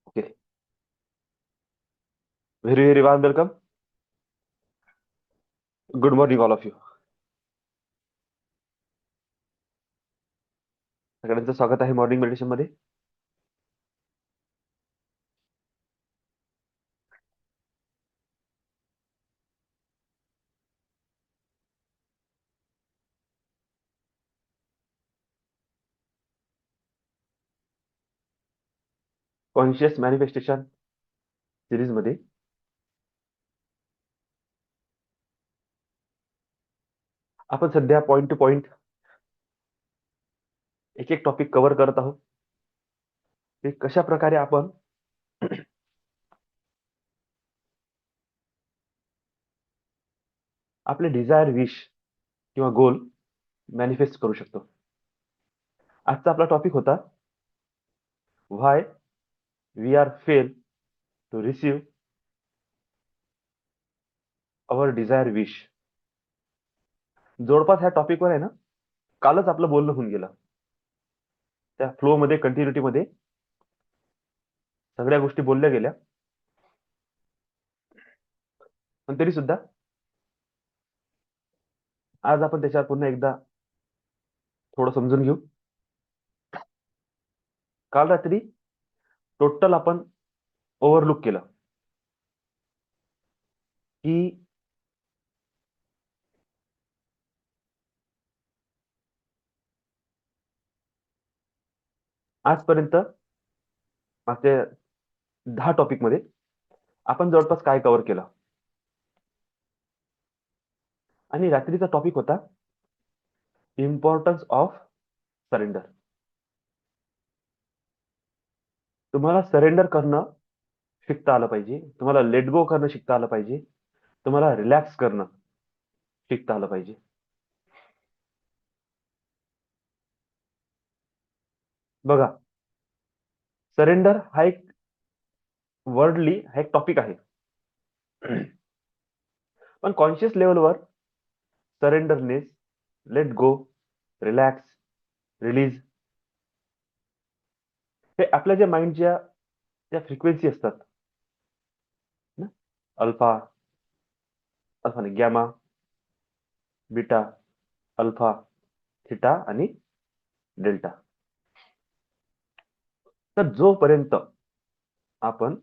Okay. Very, very warm welcome. Good morning, all of you. सगळ्यांचं स्वागत आहे morning meditation मध्ये. कॉन्शियस मॅनिफेस्टेशन सिरीज मध्ये आपण सध्या पॉइंट टू पॉइंट एक एक टॉपिक कव्हर करत आहोत. ते कशा प्रकारे आपण आपले डिझायर, विश किंवा गोल मॅनिफेस्ट करू शकतो. आजचा आपला टॉपिक होता why we are fail to receive our desire wish. जवळपास ह्या टॉपिकवर आहे ना, कालच आपलं बोलणं होऊन गेलं. त्या फ्लो मध्ये, कंटिन्युटी मध्ये सगळ्या गोष्टी बोलल्या गेल्या, पण तरी सुद्धा आज आपण त्याच्यावर पुन्हा एकदा थोडं समजून घेऊ. काल रात्री टोटल आपण ओव्हरलुक केलं की आजपर्यंत मागच्या 10 टॉपिक मध्ये आपण जवळपास काय कव्हर केलं. आणि रात्रीचा टॉपिक होता इम्पॉर्टन्स ऑफ सरेंडर. तुम्हाला सरेंडर करणं शिकता आलं पाहिजे, तुम्हाला लेट गो करणं शिकता आलं पाहिजे, तुम्हाला रिलॅक्स करणं शिकता आलं पाहिजे. बघा, सरेंडर हा एक वर्डली हा एक टॉपिक आहे, पण कॉन्शियस लेवलवर surrenderness, let go, relax, release हे आपल्या ज्या माइंडच्या ज्या फ्रिक्वेन्सी असतात ना, अल्फा, अल्फा नाही, गॅमा, बीटा, अल्फा, थिटा आणि डेल्टा. तर जोपर्यंत आपण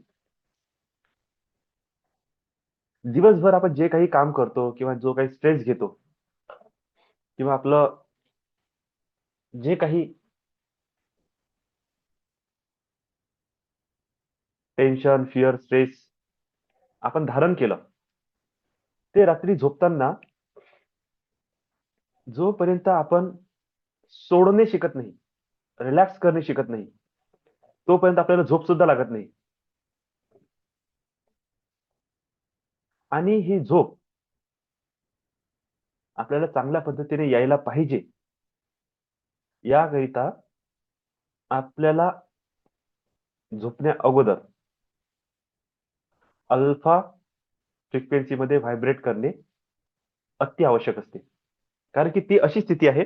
दिवसभर आपण जे काही काम करतो किंवा जो काही स्ट्रेस घेतो किंवा आपलं जे काही टेन्शन, फिअर, स्ट्रेस आपण धारण केलं, ते रात्री झोपताना जोपर्यंत आपण सोडणे शिकत नाही, रिलॅक्स करणे शिकत नाही, तोपर्यंत आपल्याला झोप सुद्धा लागत नाही. आणि ही झोप आपल्याला चांगल्या पद्धतीने यायला पाहिजे, याकरिता आपल्याला झोपण्या अगोदर अल्फा फ्रिक्वेन्सी मध्ये व्हायब्रेट करणे अति आवश्यक असते. कारण की ती अशी स्थिती आहे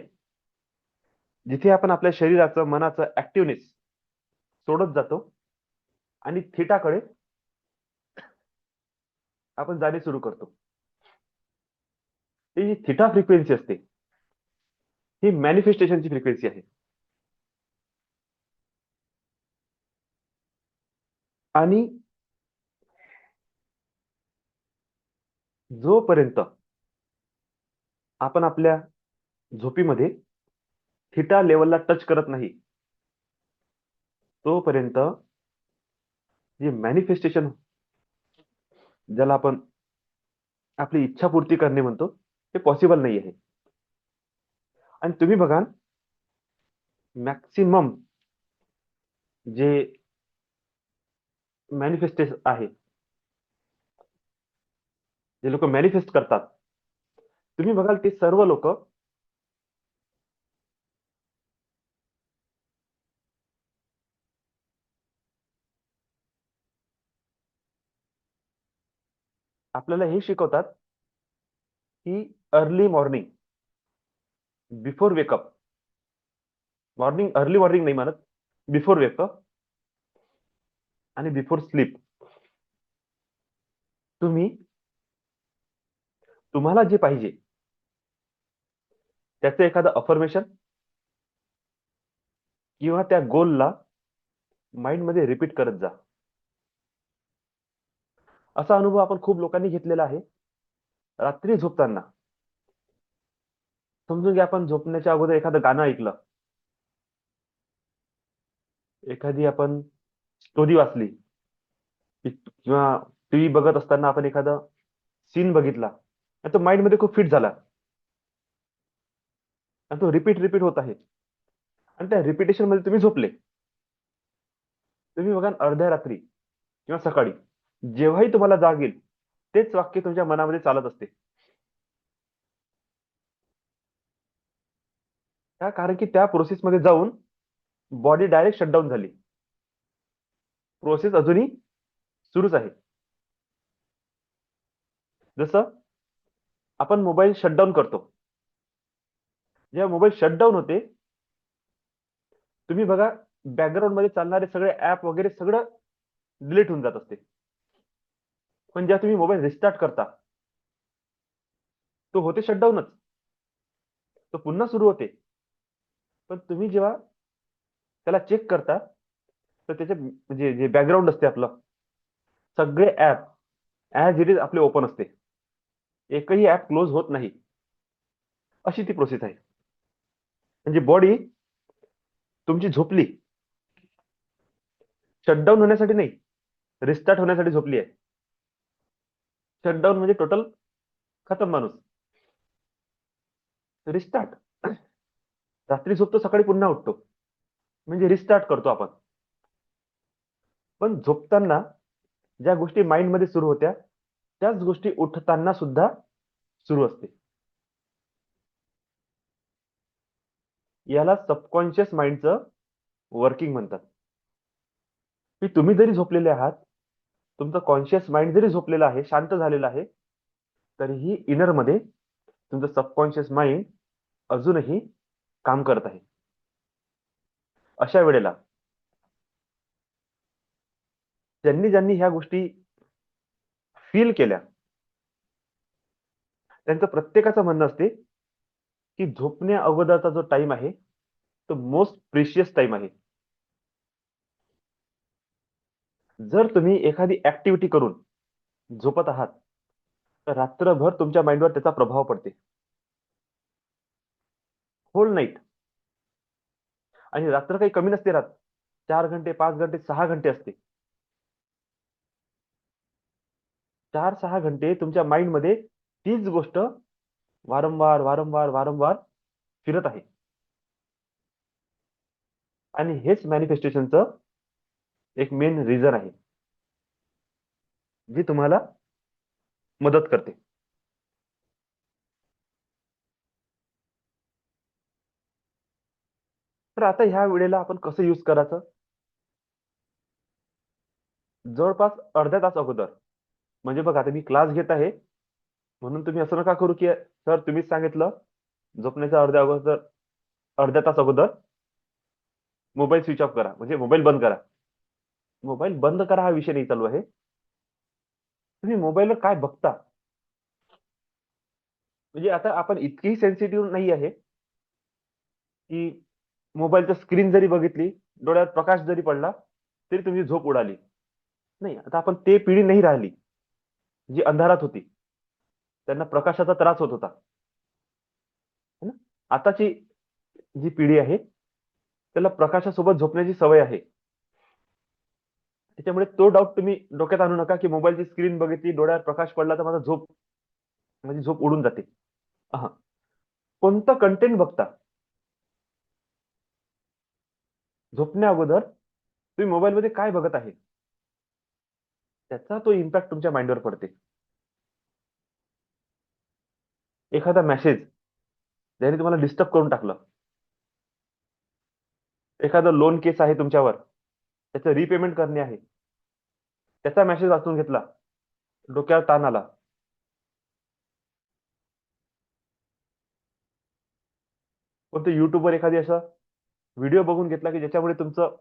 जिथे आपण आपल्या शरीराचं, मनाचं ऍक्टिव्हनेस सोडत जातो आणि थिटाकडे आपण जाणे सुरू करतो. ही जी थिटा फ्रिक्वेन्सी असते, ही मॅनिफेस्टेशनची फ्रिक्वेन्सी आहे. आणि जोपर्यंत आपण आपल्या झोपीमध्ये थिटा लेवलला टच करत नाही, तोपर्यंत जे मॅनिफेस्टेशन, ज्याला आपण आपली इच्छापूर्ती करणे म्हणतो, ते पॉसिबल नाही आहे. आणि तुम्ही बघा, मॅक्सिमम जे मॅनिफेस्टेशन आहे, जे लोक मॅनिफेस्ट करतात, तुम्ही बघाल ते सर्व लोक आपल्याला हे शिकवतात की early morning, before wake up, morning early morning नाही म्हणत, बिफोर वेकअप आणि बिफोर स्लीप तुम्ही तुम्हाला जे पाहिजे त्याचं एखादं अफर्मेशन किंवा त्या गोलला माइंड मध्ये रिपीट करत जा. असा अनुभव आपण खूप लोकांनी घेतलेला आहे. रात्री झोपताना समजून घ्या, आपण झोपण्याच्या अगोदर एखादं गाणं ऐकलं, एखादी आपण स्टोरी वाचली, किंवा टीव्ही बघत असताना आपण एखादा सीन बघितला आणि तो माइंड मध्ये खूप फिट झाला आणि तो रिपीट रिपीट होत आहे आणि त्या रिपिटेशन मध्ये तुम्ही झोपले. तुम्ही बघा, अर्ध्या रात्री किंवा सकाळी जेव्हाही तुम्हाला जाग येईल तेच वाक्य तुमच्या मनामध्ये चालत असते. का? कारण की त्या प्रोसेसमध्ये जाऊन बॉडी डायरेक्ट शटडाऊन झाली. प्रोसेस अजूनही सुरूच आहे. जसं आपण मोबाईल शटडाऊन करतो, जेव्हा मोबाईल शटडाऊन होते, तुम्ही बघा, बॅकग्राऊंड मध्ये चालणारे सगळे ऍप वगैरे सगळं डिलीट होऊन जात असते. पण जेव्हा तुम्ही मोबाईल रिस्टार्ट करता, तो होते शटडाऊनच, तो पुन्हा सुरू होते. पण तुम्ही जेव्हा त्याला चेक करता, तर त्याचे म्हणजे जे बॅकग्राऊंड असते आपलं, सगळे ऍप ऍज इट इज आपले ओपन असते. एकही ऍप क्लोज होत नाही. अशी ती प्रोसेस आहे. म्हणजे बॉडी तुमची झोपली, शटडाऊन होण्यासाठी नाही, रिस्टार्ट होण्यासाठी झोपली आहे. शटडाऊन म्हणजे टोटल खतम माणूस. रिस्टार्ट, रात्री झोपतो, सकाळी पुन्हा उठतो, म्हणजे रिस्टार्ट करतो आपण. पण झोपताना ज्या गोष्टी माइंड मध्ये सुरू होत्या त्याच गोष्टी उठताना सुद्धा सुरू असते. याला सबकॉन्शियस माइंडचं वर्किंग म्हणतात. की तुम्ही जरी झोपलेले आहात, तुमचं कॉन्शियस माइंड जरी झोपलेलं आहे, शांत झालेलं आहे, तरीही इनर मध्ये तुमचं सबकॉन्शियस माइंड अजूनही काम करत आहे. अशा वेळेला ज्यांनी ज्यांनी ह्या गोष्टी फील केल्या, त्यांचं प्रत्येकाचं म्हणणं असते की झोपण्या अगोदरचा जो टाइम आहे तो मोस्ट प्रिशियस टाइम आहे. जर तुम्ही एखादी ऍक्टिव्हिटी करून झोपत आहात, तर रात्रभर तुमच्या माइंडवर त्याचा प्रभाव पडते, होल नाईट. आणि रात्र काही कमी नसते राहत, 4 घंटे, 5 घंटे, 6 घंटे असते. 4-6 घंटे तुमच्या माइंड मध्ये तीच गोष्ट वारंवार वारंवार वारंवार फिरत आहे. आणि हेच मॅनिफेस्टेशनचं एक मेन रिझन आहे, जी तुम्हाला मदत करते. तर आता ह्या वेळेला आपण कसं यूज करायचं? जवळपास अर्ध्या तास अगोदर, म्हणजे बघा, आता मी क्लास घेत आहे म्हणून तुम्ही असं नका करू की सर तुम्हीच सांगितलं झोपण्याच्या अर्ध्या तास अगोदर मोबाईल स्विच ऑफ करा, म्हणजे मोबाईल बंद करा. मोबाईल बंद करा हा विषय नाही चालू आहे. तुम्ही मोबाईलवर काय बघता? म्हणजे आता आपण इतकीही सेन्सिटिव्ह नाही आहे की मोबाईलच्या स्क्रीन जरी बघितली, डोळ्यात प्रकाश जरी पडला तरी तुमची झोप उडाली. नाही, आता आपण ते पिढी नाही राहिली जी अंधारात होती, त्यांना प्रकाशाचा त्रास होत होता, है ना? आताची जी पिढी आहे त्याला प्रकाशासोबत झोपण्याची सवय आहे. त्याच्यामुळे तो डाऊट तुम्ही डोक्यात आणू नका की मोबाईलची स्क्रीन बघितली, डोळ्यात प्रकाश पडला तर माझी झोप उडून जाते. हा, कोणतं कंटेंट बघता झोपण्या अगोदर, तुम्ही मोबाईलमध्ये काय बघत आहे, त्याचा तो इम्पॅक्ट तुमच्या माइंडवर पडते. एखादा मेसेज ज्याने तुम्हाला डिस्टर्ब करून टाकलं, एखादं लोन केस आहे तुमच्यावर, त्याचं रिपेमेंट करणे आहे, त्याचा मेसेज वाचून घेतला, डोक्यावर ताण आला. कोणतं युट्यूबवर एखादी असा व्हिडिओ बघून घेतला की ज्याच्यामुळे तुमचं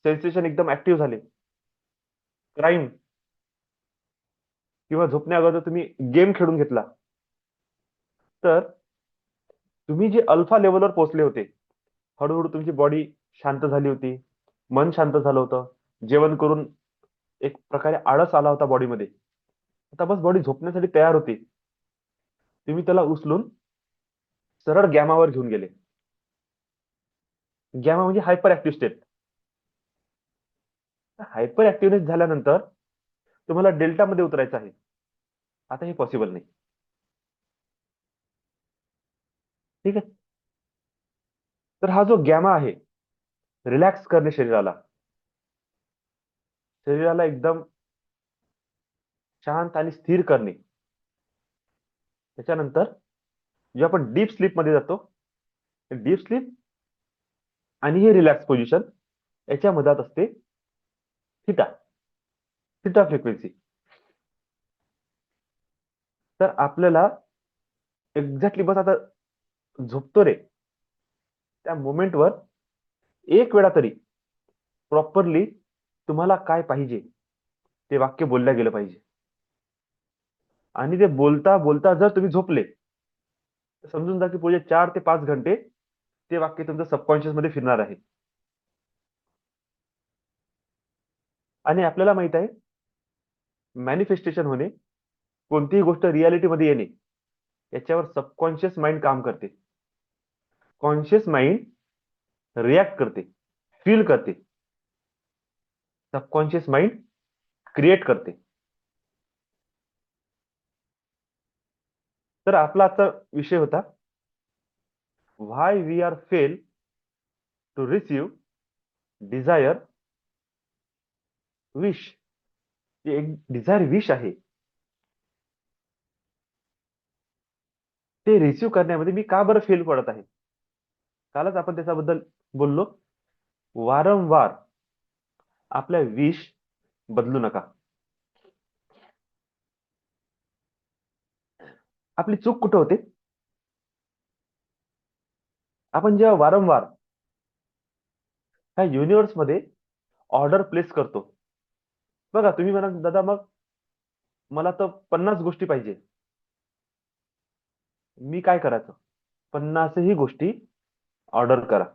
सेन्सेशन एकदम ऍक्टिव्ह झाले, क्राईम किंवा झोपण्या अगोदर तुम्ही गेम खेळून घेतला, तर तुम्ही जे अल्फा लेवलवर पोहोचले होते, हळूहळू तुमची बॉडी शांत झाली होती, मन शांत झालं होतं, जेवण करून एक प्रकारे आळस आला होता बॉडीमध्ये. आता बस बॉडी झोपण्यासाठी तयार होती. तुम्ही त्याला उचलून सरळ गॅमावर घेऊन गेले. गॅमा म्हणजे hyper active state. Hyper activeness झाल्यानंतर तुम्हाला डेल्टामध्ये उतरायचं आहे. आता हे पॉसिबल नाही. ठीक आहे. तर हा जो गॅमा आहे, रिलॅक्स करणे शरीराला, शरीराला एकदम शांत आणि स्थिर करणे. त्याच्यानंतर जेव्हा आपण डीप स्लीप मध्ये जातो, डीप स्लीप आणि हे रिलॅक्स पोझिशन याच्या मधात असते थिटा, थिटा फ्रिक्वेन्सी. तर आपल्याला एक्झॅक्टली बस आता झोपतो रे, त्या मोमेंटवर एक वेळा तरी प्रॉपरली तुम्हाला काय पाहिजे ते वाक्य बोलल्या गेलं पाहिजे. आणि ते बोलता बोलता जर तुम्ही झोपले, तर समजून जा की पुढे 4 ते 5 घंटे ते वाक्य तुमच्या सबकॉन्शियस मध्ये फिरणार आहे. आणि आपल्याला माहित आहे, मॅनिफेस्टेशन होणे, कोणतीही गोष्ट रियालिटीमध्ये येणे, याच्यावर सबकॉन्शियस माइंड काम करते. कॉन्शियस माइंड रिॲक्ट करते, फील करते. सबकॉन्शियस माइंड क्रिएट करते. तर आपला आजचा विषय होता, why we are fail to receive desire wish. एक डिझायर विश आहे, ते रिसीव्ह करण्यामध्ये मी का बरं फेल पडत आहे. कालच आपण त्याच्याबद्दल बोललो. वारंवार आपल्या विश बदलू नका. आपली चूक कुठं होते, आपण जेव्हा वारंवार ह्या युनिव्हर्स मध्ये ऑर्डर प्लेस करतो. बघा, तुम्ही म्हणा दादा मग मला तर 50 गोष्टी पाहिजे. मी काय करायचं, 50ही गोष्टी ऑर्डर करा.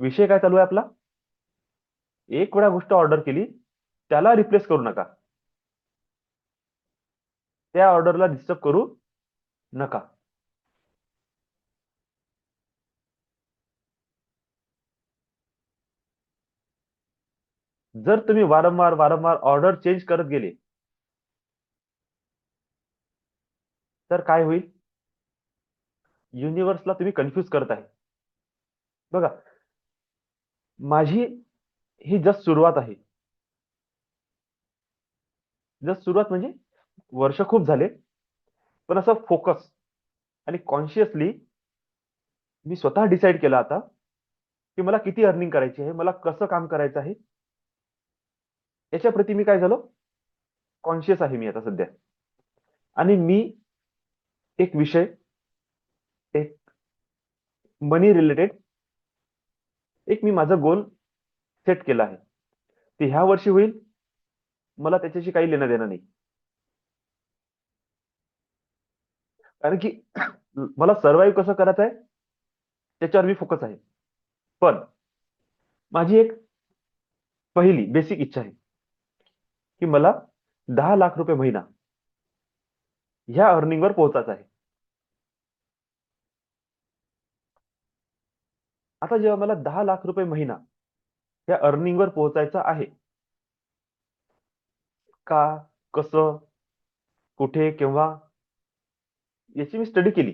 विषय काय चालू आहे आपला, एक वेळा गोष्ट ऑर्डर केली त्याला रिप्लेस करू नका, त्या ऑर्डरला डिस्टर्ब करू नका. जर तुम्ही वारंवार वारंवार ऑर्डर चेंज करत गेले, तर काय होईल, युनिव्हर्सला तुम्ही कन्फ्युज करत आहे. बघा, माझी ही जस्ट सुरुवात आहे. जस्ट सुरुवात म्हणजे वर्ष खूप झाले, पण असं फोकस आणि कॉन्शियसली मी स्वतः डिसाईड केलं आता की मला किती अर्निंग करायची आहे, मला कसं काम करायचं आहे, याच्या प्रती मी काय झालो, कॉन्शियस आहे मी आता सध्या. आणि मी एक विषय, एक मनी रिलेटेड, एक मी माझं गोल सेट केला आहे. ते ह्या वर्षी होईल, मला त्याच्याशी काही लेणं देणं नाही. कारण की मला सर्व्हाइव्ह कसं करायचं आहे त्याच्यावर मी फोकस आहे. पण माझी एक पहिली बेसिक इच्छा आहे की मला 10 लाख रुपये महिना ह्या अर्निंगवर पोहोचायचं आहे. आता जेव्हा मला 10 लाख रुपये महिना या अर्निंगवर पोहोचायचं आहे, का, कसं, कुठे, केव्हा, याची मी स्टडी केली.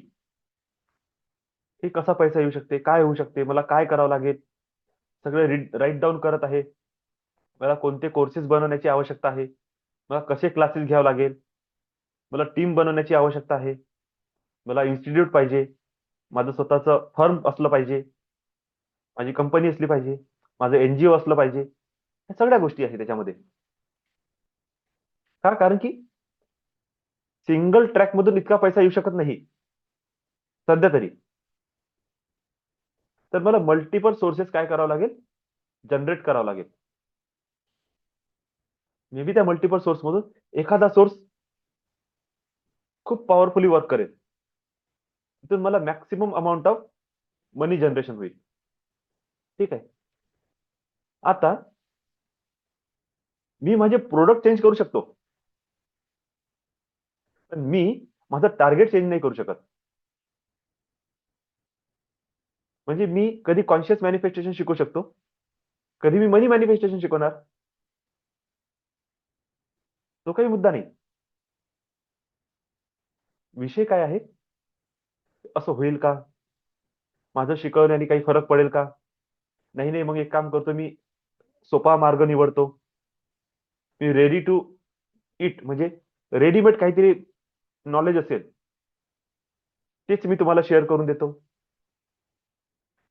की कसा पैसा येऊ शकते, काय होऊ शकते, मला काय करावं लागेल, सगळे राईट डाऊन करत आहे. मला कोणते कोर्सेस बनवण्याची आवश्यकता आहे, मला कसे क्लासेस घ्यावे लागेल, मला टीम बनवण्याची आवश्यकता आहे, मला इन्स्टिट्यूट पाहिजे, माझं स्वतःचं फर्म असलं पाहिजे, माझी कंपनी असली पाहिजे, माझं एनजीओ असलं पाहिजे. या सगळ्या गोष्टी आहेत त्याच्यामध्ये. का, कारण की सिंगल ट्रॅक मधून इतका पैसा येऊ शकत नाही सध्या तरी. तर मला मल्टिपल सोर्सेस काय करावं लागेल, जनरेट करावं लागेल. मे बी त्या मल्टिपल सोर्स मधून एखादा सोर्स खूप पॉवरफुली वर्क करेल, तिथून मला maximum amount of money generation होईल. ठीक आहे. आता मी माझे प्रोडक्ट चेंज करू शकतो, पण मी माझं टार्गेट चेंज नाही करू शकत. म्हणजे मी कधी कॉन्शियस मॅनिफेस्टेशन शिकू शकतो, कधी मी मनी मॅनिफेस्टेशन शिकवणार, तो काही मुद्दा नाही. विषय काय आहे, असं होईल का, माझं शिकवण्याने काही फरक पडेल का? नाही नाही, मग एक काम करतो मी, सोपा मार्ग निवडतो. मी रेडी टू इट, म्हणजे रेडीमेड काहीतरी नॉलेज असेल तेच मी तुम्हाला शेअर करून देतो.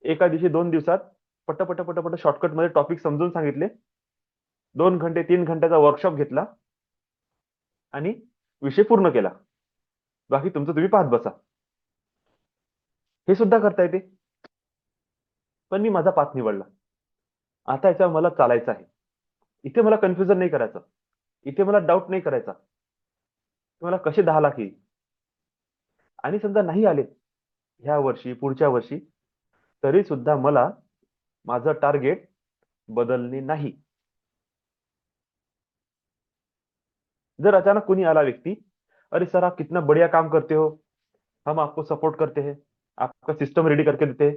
एका दिवशी 2 दिवसात पट पट पट शॉर्टकट मध्ये टॉपिक समजून सांगितले, 2 घंटे 3 घंट्याचा वर्कशॉप घेतला आणि विषय पूर्ण केला. बाकी तुमचं तुम्ही पाहत बसा. हे सुद्धा करता येते, पण मी माझा पाथ निवडला. आता याच्यावर मला चालायचं आहे. इथे मला कन्फ्युजन नाही करायचं, इथे मला डाऊट नाही करायचा की मला कसे 10 लाख येईल. आणि समजा नाही आले ह्या वर्षी, पुढच्या वर्षी, तरी सुद्धा मला माझं टार्गेट बदलणे नाही. जर अचानक कोणी आला व्यक्ती, अरे सर आप कितना बढ़िया काम करते हो, हम आपको सपोर्ट करते हैं, आपका सिस्टम रेडी करके देते हैं,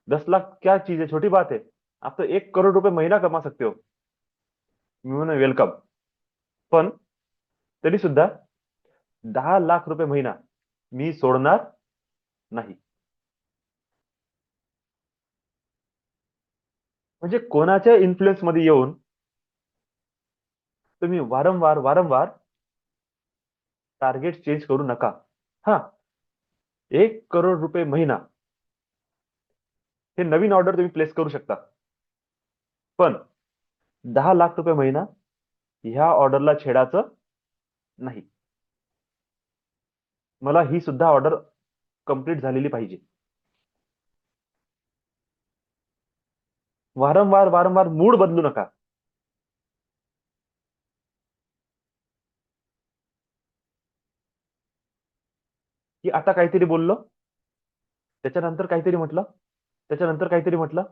10 लाख क्या चीज है, छोटी बात है, आप तो 1 करोड़ रुपए महीना कमा सकते हो. मी म्हणून वेलकम. पण तरी सुद्धा 10 लाख रुपये महिना मी सोडणार नाही. म्हणजे कोणाच्या इन्फ्लुएन्स मध्ये येऊन तुम्ही वारंवार वारंवार टार्गेट चेंज करू नका. हा, 1 करोड रुपये महिना हे नवीन ऑर्डर तुम्ही प्लेस करू शकता, पण 10 लाख रुपये महिना ह्या ऑर्डरला छेडायचं नाही. मला ही सुद्धा ऑर्डर कंप्लीट झालेली पाहिजे. वारंवार वारंवार मूड बदलू नका. की आता काहीतरी बोललो, त्याच्यानंतर काहीतरी म्हटलं, त्याच्यानंतर काहीतरी म्हटलं,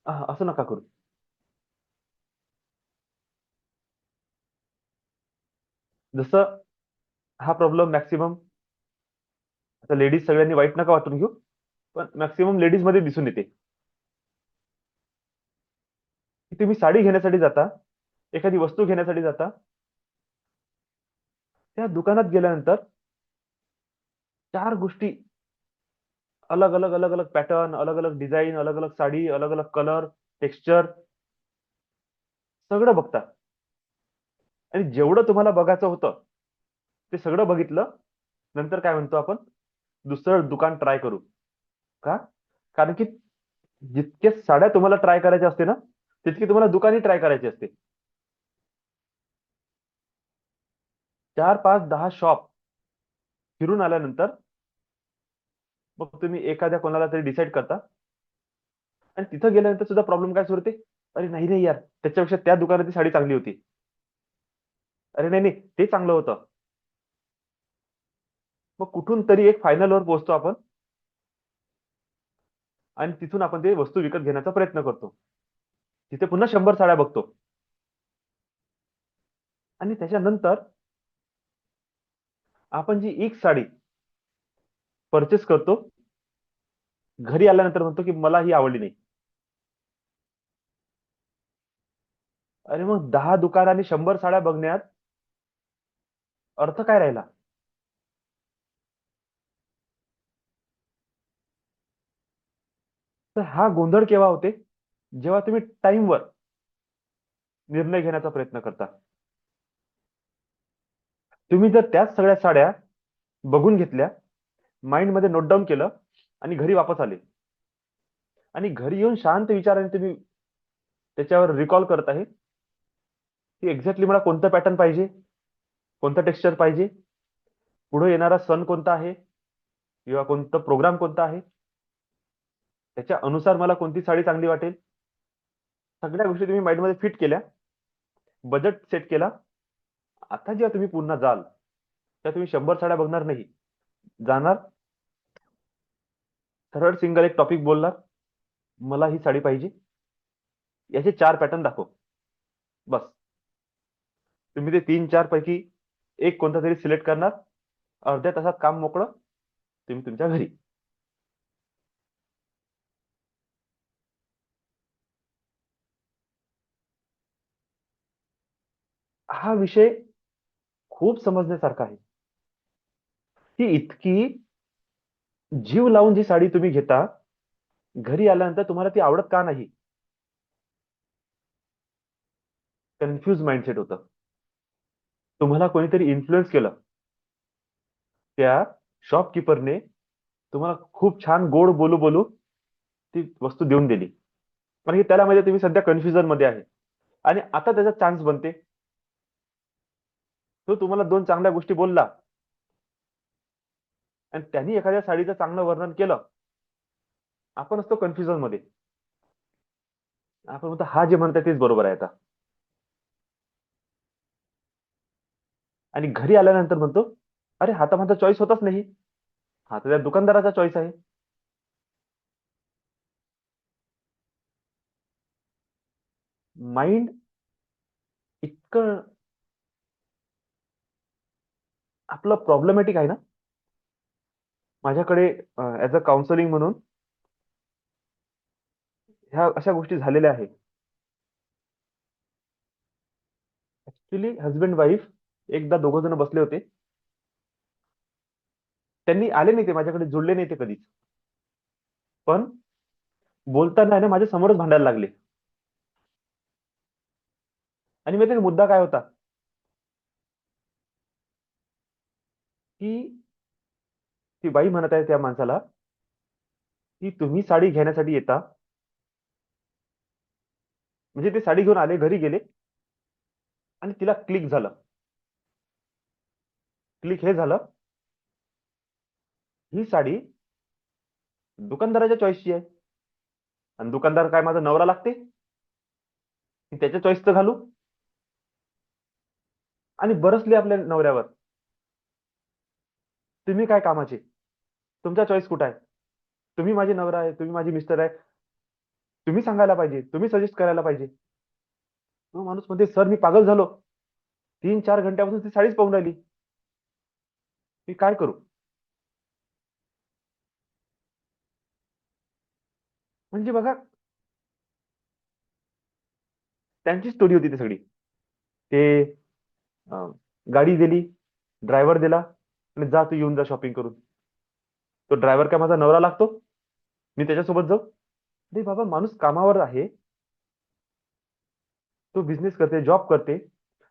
असं नका करू. जसं हा प्रॉब्लेम मॅक्सिमम, आता लेडीज सगळ्यांनी वाईट नका वाटून घेऊ, पण मॅक्सिमम लेडीज मध्ये दिसून येते की तुम्ही साडी घेण्यासाठी जाता, एखादी वस्तू घेण्यासाठी जाता, त्या दुकानात गेल्यानंतर 4 गोष्टी, अलग अलग अलग अलग पॅटर्न, अलग अलग डिझाईन, अलग अलग साडी, अलग अलग कलर, टेक्स्चर, सगळं बघता. आणि जेवढं तुम्हाला बघायचं होतं ते सगळं बघितलं. नंतर काय म्हणतो आपण, दुसरं दुकान ट्राय करू. का? कारण की जितके साड्या तुम्हाला ट्राय करायच्या असते ना, तितकी तुम्हाला दुकानही ट्राय करायची असते. 4 5 10 शॉप फिरून आल्यानंतर मग तुम्ही एखाद्या कोणाला तरी डिसाईड करता, आणि तिथं गेल्यानंतर सुद्धा प्रॉब्लेम काय सुरू होते, अरे नाही रे यार, त्याच्यापेक्षा त्या दुकानाची साडी चांगली होती, अरे नाही नाही ते चांगलं होतं. मग कुठून तरी एक फायनलवर पोहोचतो आपण, आणि तिथून आपण ते वस्तू विकत घेण्याचा प्रयत्न करतो. तिथे पुन्हा 100 साड्या बघतो, आणि त्याच्यानंतर आपण जी एक साडी परचेस करतो, घरी आल्यानंतर म्हणतो की मला ही आवडली नाही. अरे मग 10 दुकान आणि 100 साड्या बघण्यात अर्थ काय राहिला? तर हा गोंधळ केव्हा होते, जेव्हा तुम्ही टाइमवर निर्णय घेण्याचा प्रयत्न करता. तुम्ही जर त्याच सगळ्या साड्या बघून घेतल्या, माइंड मध्ये नोट डाऊन केलं, आणि घरी वापस आले, आणि घरी येऊन शांत विचाराने तुम्ही त्याच्यावर रिकॉल करत आहे की एक्झॅक्टली मला कोणतं पॅटर्न पाहिजे, कोणतं टेक्स्चर पाहिजे, पुढे येणारा सण कोणता आहे, किंवा कोणतं प्रोग्राम कोणता आहे, त्याच्या अनुसार मला कोणती साडी चांगली वाटेल, सगळ्या गोष्टी तुम्ही माइंडमध्ये फिट केल्या. बजेट सेट केला. आता जेव्हा तुम्ही पुन्हा जाल तेव्हा तुम्ही 100 साड्या बघणार नाही. जाणार, सरळ सिंगल एक टॉपिक बोलणार, मला ही साडी पाहिजे, याचे 4 पॅटर्न दाखव. बस. तुम्ही ते 3-4 पैकी एक कोणता तरी सिलेक्ट करणार. अर्ध्या तासात काम मोकळं. तुम्ही तुमच्या घरी. हा विषय खूप समजण्यासारखा आहे. ही इतकी जीव लावून जी साडी तुम्ही घेता, घरी आल्यानंतर तुम्हाला ती आवडत का नाही? कन्फ्यूज माइंडसेट होतं. तुम्हाला कोणीतरी इन्फ्लुएन्स केलं. त्या शॉपकीपरने तुम्हाला खूप छान गोड बोलू बोलू ती वस्तू देऊन दिली. कारण की त्याला माहिती तुम्ही सध्या कन्फ्युजन मध्ये आहे. आणि आता त्याचा चान्स बनते. तो तुम्हाला 2 चांगल्या गोष्टी बोलला आणि त्यांनी एखाद्या साडीचं चांगलं वर्णन केलं. आपण असतो कन्फ्युजन मध्ये. आपण म्हणतो हा जे म्हणताय तेच बरोबर आहे आता. आणि घरी आल्यानंतर म्हणतो, अरे हा तर माझा चॉईस होताच नाही. हा तर त्या दुकानदाराचा चॉईस आहे. माइंड इतकं आपलं प्रॉब्लेमॅटिक आहे ना. माझ्याकडे ऍज अ काउन्सिलिंग म्हणून ह्या अशा गोष्टी झालेल्या आहेत. ऍक्च्युली हजबंड वाईफ एकदा दोघं जण बसले होते. त्यांनी आले नाही, ते माझ्याकडे जुळले नाही ते कधीच. पण बोलताना आहे ना माझ्या समोरच भांडायला लागले. आणि माहिती का मुद्दा काय होता? की ती बाई म्हणत आहे त्या माणसाला, की तुम्ही साडी घेण्यासाठी येता. म्हणजे ते साडी घेऊन आले, घरी गेले आणि तिला क्लिक झालं. क्लिक हे झालं, ही साडी दुकानदाराच्या चॉईसची आहे. आणि दुकानदार काय माझा नवरा लागते? मी त्याच्या चॉईसचं घालू? आणि बरसले आपल्या नवऱ्यावर. तुम्ही काय कामाचे? तुमचा चॉईस कुठं आहे? तुम्ही माझे नवरा आहे, तुम्ही माझी मिस्टर आहे. तुम्ही सांगायला पाहिजे, तुम्ही सजेस्ट करायला पाहिजे. तो माणूस म्हणते, सर मी पागल झालो. 3-4 घंट्यापासून ती साडीच पाहून राहिली. मी काय करू? म्हणजे बघा, त्यांची स्टोरी होती ती सगळी. ते अं, गाडी दिली, ड्रायव्हर दिला आणि जा तू येऊन जा शॉपिंग करून. तो ड्रायव्हर काय माझा नवरा लागतो? मी त्याच्यासोबत जाऊ? अरे बाबा, माणूस कामावर आहे. तो बिझनेस करते, जॉब करते.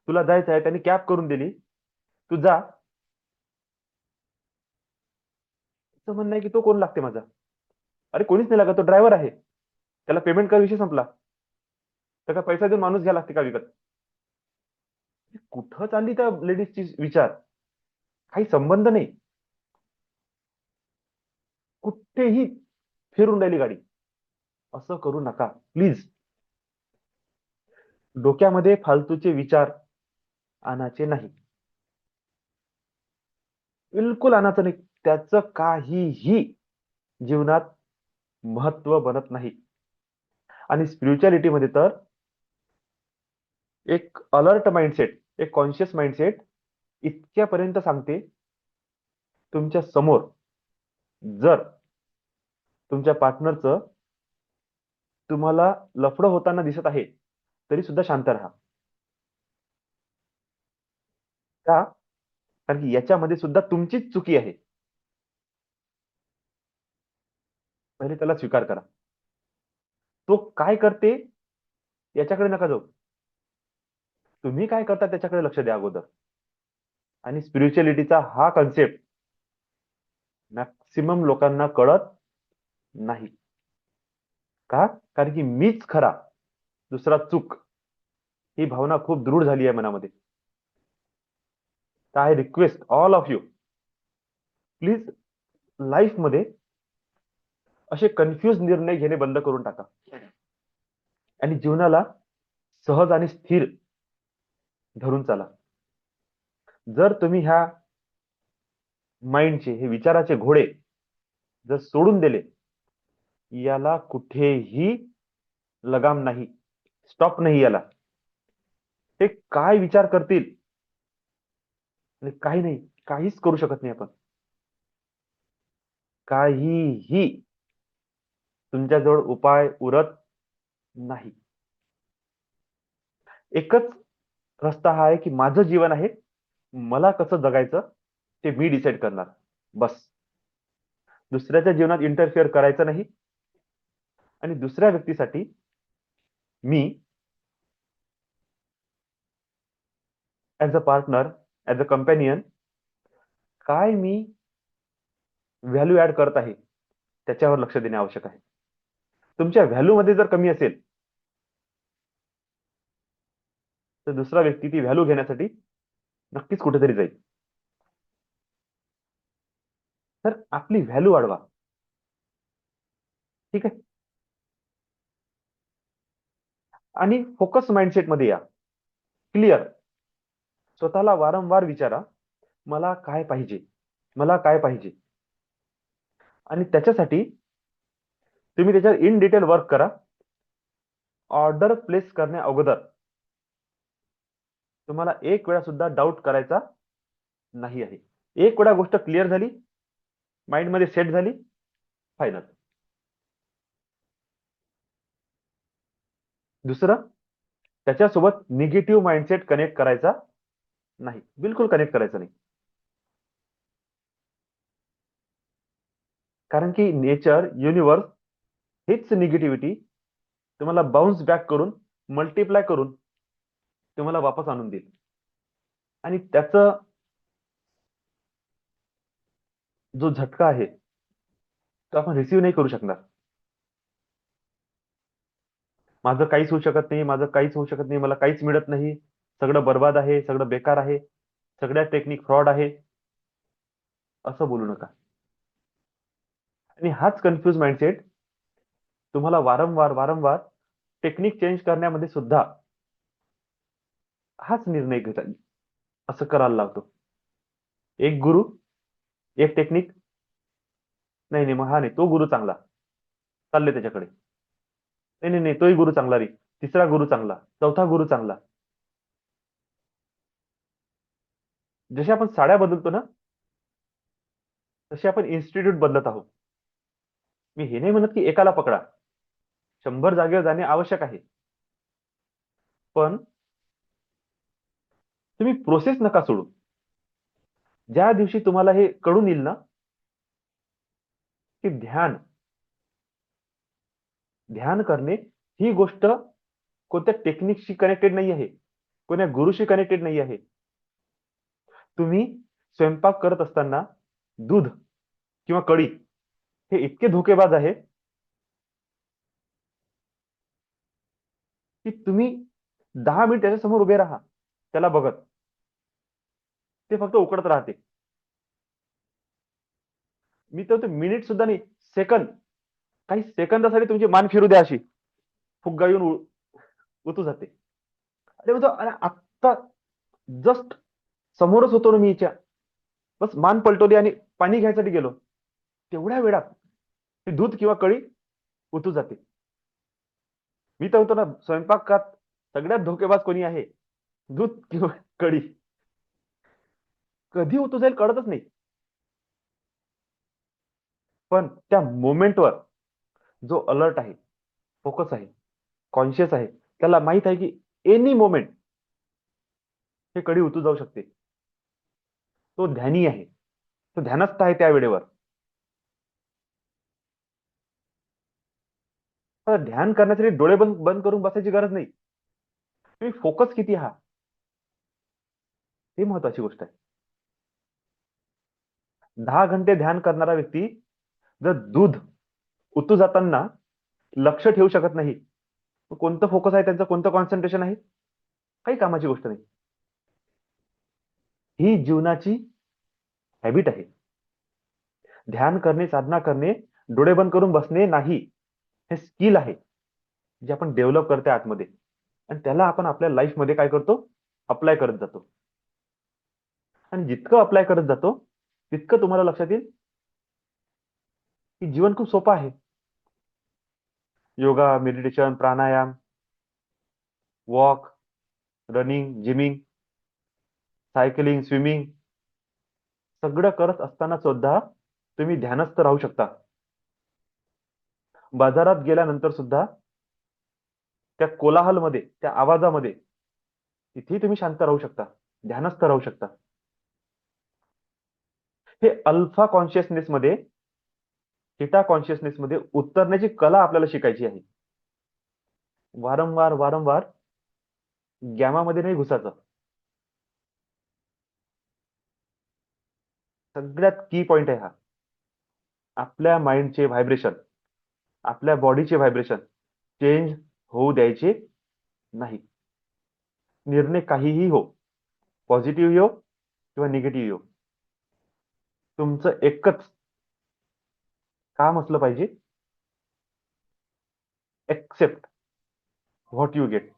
तुला जायचं आहे, त्यांनी कॅब करून दिली. तू जा. असं म्हणणं आहे की तो कोण लागते माझा? अरे कोणीच नाही लागत, तो ड्रायव्हर आहे. त्याला पेमेंट कर, विषय संपला. त्याचा पैसा देऊन माणूस घ्या लागते का विकत? कुठं चालली त्या लेडीजची विचार? काही संबंध नाही. कुठेही फिरून राहिली गाडी. असं करू नका प्लीज. डोक्यामध्ये फालतूचे विचार आणायचे नाही. बिलकुल आणायचं नाही. त्याचं काहीही जीवनात महत्व बनत नाही. आणि स्पिरिच्युअलिटी मध्ये तर एक अलर्ट माइंडसेट, एक कॉन्शियस माइंडसेट इतक्यापर्यंत सांगते, तुमच्या समोर जर तुमच्या पार्टनरचं तुम्हाला लफडं होताना दिसत आहे, तरी सुद्धा शांत राहा. का? कारण की याच्यामध्ये सुद्धा तुमचीच चुकी आहे. पहिले त्याला स्वीकार करा. तो काय करते याच्याकडे नका जाऊ. तुम्ही काय करता त्याच्याकडे लक्ष द्या अगोदर. आणि स्पिरिच्युअलिटीचा हा कन्सेप्ट मॅक्सिमम लोकांना कळत नाही. का? कारण की मीच खरा, दुसरा चूक, ही भावना खूप दृढ झाली आहे मनामध्ये. तर I request all of you, please life मध्ये असे कन्फ्युज निर्णय घेणे बंद करून टाका. आणि जीवनाला सहज आणि स्थिर धरून चाला. जर तुम्ही ह्या माइंडचे, हे विचाराचे घोडे जर सोडून दिले, याला कुठेही लगाम नाही, स्टॉप नाही याला. ते काय विचार करतील आणि काही नाही, काहीच करू शकत नाही आपण. काहीही तुमच्याजवळ उपाय उरत नाही. एकच रस्ता हा आहे की माझं जीवन आहे, मला कसं जगायचं ते मी डिसाईड करणार, बस. दुसऱ्याच्या जीवनात इंटरफिअर करायचं नाही. आणि दुसऱ्या व्यक्तीसाठी मी as a partner, as a companion, काय मी व्हॅल्यू ऍड करत आहे त्याच्यावर लक्ष देणे आवश्यक आहे. तुमच्या व्हॅल्यू मध्ये जर कमी असेल तर दुसरा व्यक्ती ती व्हॅल्यू घेण्यासाठी नक्कीच कुठेतरी जाईल. तर आपली व्हॅल्यू वाढवा. ठीक आहे. आणि फोकस माइंडसेट मध्ये या. क्लिअर. स्वतःला वारंवार विचारा, मला काय पाहिजे, मला काय पाहिजे. आणि त्याच्यासाठी तुम्ही त्याच्यावर इन डिटेल वर्क करा. ऑर्डर प्लेस करण्या अगोदर तुम्हाला एक वेळा सुद्धा डाऊट करायचा नाही आहे. एक वेळा गोष्ट क्लिअर झाली, माइंड मध्ये सेट झाली, फायनल. दुसरं, त्याच्यासोबत निगेटिव्ह माइंडसेट कनेक्ट करायचा नाही, बिलकुल कनेक्ट करायचा नाही. कारण की नेचर, युनिव्हर्स हेच निगेटिव्हिटी तुम्हाला बाउन्स बॅक करून, मल्टिप्लाय करून तुम्हाला वापस आणून देईल. आणि त्याचं जो झटका आहे तो आपण रिसीव्ह नाही करू शकणार. माझं काहीच होऊ शकत नाही, माझं काहीच होऊ शकत नाही, मला काहीच मिळत नाही, सगळं बर्बाद आहे, सगळं बेकार आहे, सगळ्या टेक्निक फ्रॉड आहे, असं बोलू नका. आणि हाच कन्फ्युज माइंडसेट तुम्हाला वारंवार वारंवार टेक्निक चेंज करण्यामध्ये सुद्धा हाच निर्णय घेता असं करायला लावतो. एक गुरु, एक टेक्निक, नाही नाही, मग हा नाही, तो गुरु चांगला, चालले त्याच्याकडे. नाही नाही नाही, तोही गुरु चांगला रे, तिसरा गुरु चांगला, चौथा गुरु चांगला. जसे आपण साड्या बदलतो ना, तसे आपण इन्स्टिट्यूट बदलत आहोत. मी हे नाही म्हणत की एकाला पकडा, 100 जागेवर जाणे आवश्यक आहे, पण तुम्ही प्रोसेस नका सोडू. ज्या दिवशी तुम्हाला हे कळून येईल ना की ध्यान ध्यान करणे ही गोष्ट कोणत्या टेक्निकशी कनेक्टेड नाही आहे, कोणत्या गुरुशी कनेक्टेड नाही आहे. तुम्ही स्वयंपाक करत असताना दूध किंवा कढी हे इतके धोकेबाज आहे की तुम्ही 10 मिनिट त्याच्या समोर उभे राहा, त्याला बघत, ते फक्त उकडत राहते. मी तर मिनिट सुद्धा नाही, सेकंद, काही सेकंदासाठी तुमची मान फिरू द्या, अशी फुग्गा येऊन उतू जाते. अरे म्हणतो, अरे आत्ता जस्ट समोरच होतो ना मी हिच्या, बस मान पलटवली आणि पाणी घ्यायसाठी गेलो, तेवढ्या वेळात ते दूध किंवा कळी उतू जाते. मी तर होतो ना, स्वयंपाकात सगळ्यात धोकेबाज कोणी आहे, दूध किंवा कढी. कधी उतू जाईल कळतच नाही. पण त्या मोमेंटवर जो अलर्ट आहे, फोकस आहे, कॉन्शियस आहे, त्याला माहित आहे की एनी मोमेंट हे कडी उतू जाऊ शकते. तो ध्यानी आहे, तो ध्यानस्थ आहे त्या वेळेवर. ध्यान करण्यासाठी डोळे बंद बंद करून बसायची गरज नाही. तुम्ही फोकस किती आहात ही महत्वाची गोष्ट आहे. 10 घंटे ध्यान करणारा व्यक्ती जर दूध उतू जाताना लक्ष ठेवू शकत नाही, कोणतं फोकस आहे त्यांचं, कोणतं कॉन्सन्ट्रेशन आहे, काही कामाची गोष्ट नाही. ही जीवनाची हॅबिट आहे. ध्यान करणे, साधना करणे, डोळे बंद करून बसणे नाही, हे स्किल आहे जे आपण डेव्हलप करते आतमध्ये. आणि त्याला आपण आपल्या लाईफ मध्ये काय करतो, अप्लाय करत जातो. आणि जितकं अप्लाय करत जातो तितकं तुम्हाला लक्षात येईल की जीवन खूप सोपं आहे. Yoga, meditation, pranayama, walk, running, gymming, cycling, swimming सगळं करत असताना सुद्धा तुम्ही ध्यानस्थ राहू शकता. बाजारात गेल्यानंतर सुद्धा त्या कोलाहलमध्ये, त्या आवाजामध्ये तिथेही तुम्ही शांत राहू शकता, ध्यानस्थ राहू शकता. हे अल्फा कॉन्शियसनेस मध्ये, थीटा कॉन्शियसनेस मध्ये उतरण्याची कला आपल्याला शिकायची आहे. वारंवार वारंवार गॅमा मध्ये नाही घुसायचं. सगळ्यात की पॉइंट आहे हा. आपल्या माइंडचे व्हायब्रेशन, आपल्या बॉडीचे व्हायब्रेशन चेंज होऊ द्यायचे नाही. निर्णय काहीही हो, पॉझिटिव्ह येऊ किंवा निगेटिव्ह येऊ, तुमचं एकच काम असलं पाहिजे, एक्सेप्ट व्हॉट यू गेट.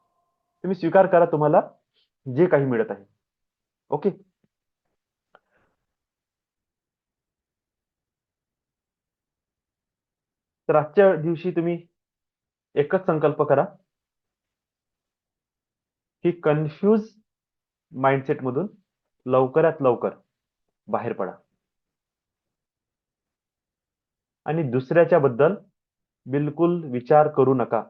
तुम्ही स्वीकार करा तुम्हाला जे काही मिळत आहे. ओके. तर आजच्या दिवशी तुम्ही एकच संकल्प करा की कन्फ्यूज माइंडसेट मधून लवकरात लवकर बाहेर पडा आणि दुसऱ्याच्या बद्दल बिलकुल विचार करू नका.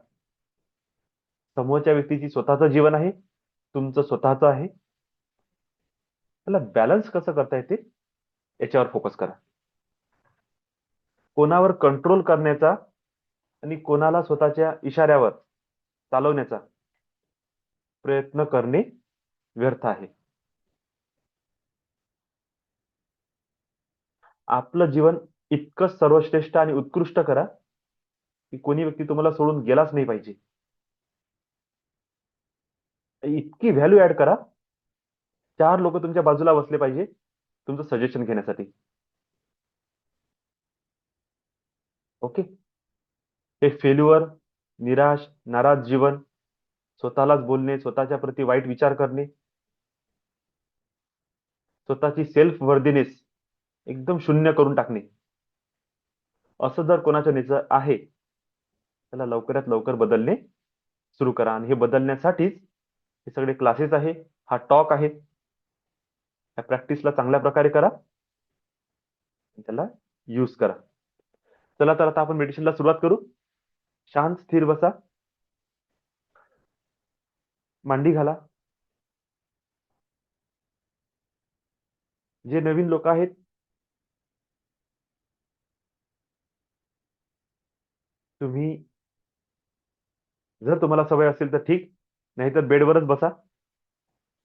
समोरच्या व्यक्तीची स्वतःचं जीवन आहे, तुमचं स्वतःचं आहे. त्याला बॅलन्स कसं करता येते याच्यावर फोकस करा. कोणावर कंट्रोल करण्याचा आणि कोणाला स्वतःच्या इशाऱ्यावर चालवण्याचा प्रयत्न करणे व्यर्थ आहे. आपलं जीवन इतकं सर्वश्रेष्ठ आणि उत्कृष्ट करा की कोणी व्यक्ती तुम्हाला सोडून गेलाच नाही पाहिजे. इतकी व्हॅल्यू ऍड करा, 4 लोक तुमच्या बाजूला बसले पाहिजे तुमचं सजेशन घेण्यासाठी. ओके. हे फेल्युअर, निराश, नाराज जीवन, स्वतःलाच बोलणे, स्वतःच्या प्रती वाईट विचार करणे, स्वतःची सेल्फ वर्दीनेस एकदम शून्य करून टाकणे, असं जर कोणाचं नेचर आहे त्याला लवकरात लवकर बदलणे सुरू करा. आणि हे बदलण्यासाठीच हे सगळे क्लासेस आहे, हा टॉक आहे. या प्रॅक्टिसला चांगल्या प्रकारे करा, त्याला यूज करा. चला तर आता आपण मेडिटेशनला सुरुवात करू. शांत स्थिर बसा, मांडी घाला. जे नवीन लोक आहेत तुम्ही, जर तुम्हाला सवय असेल तर ठीक, नाहीतर बेडवरच बसा.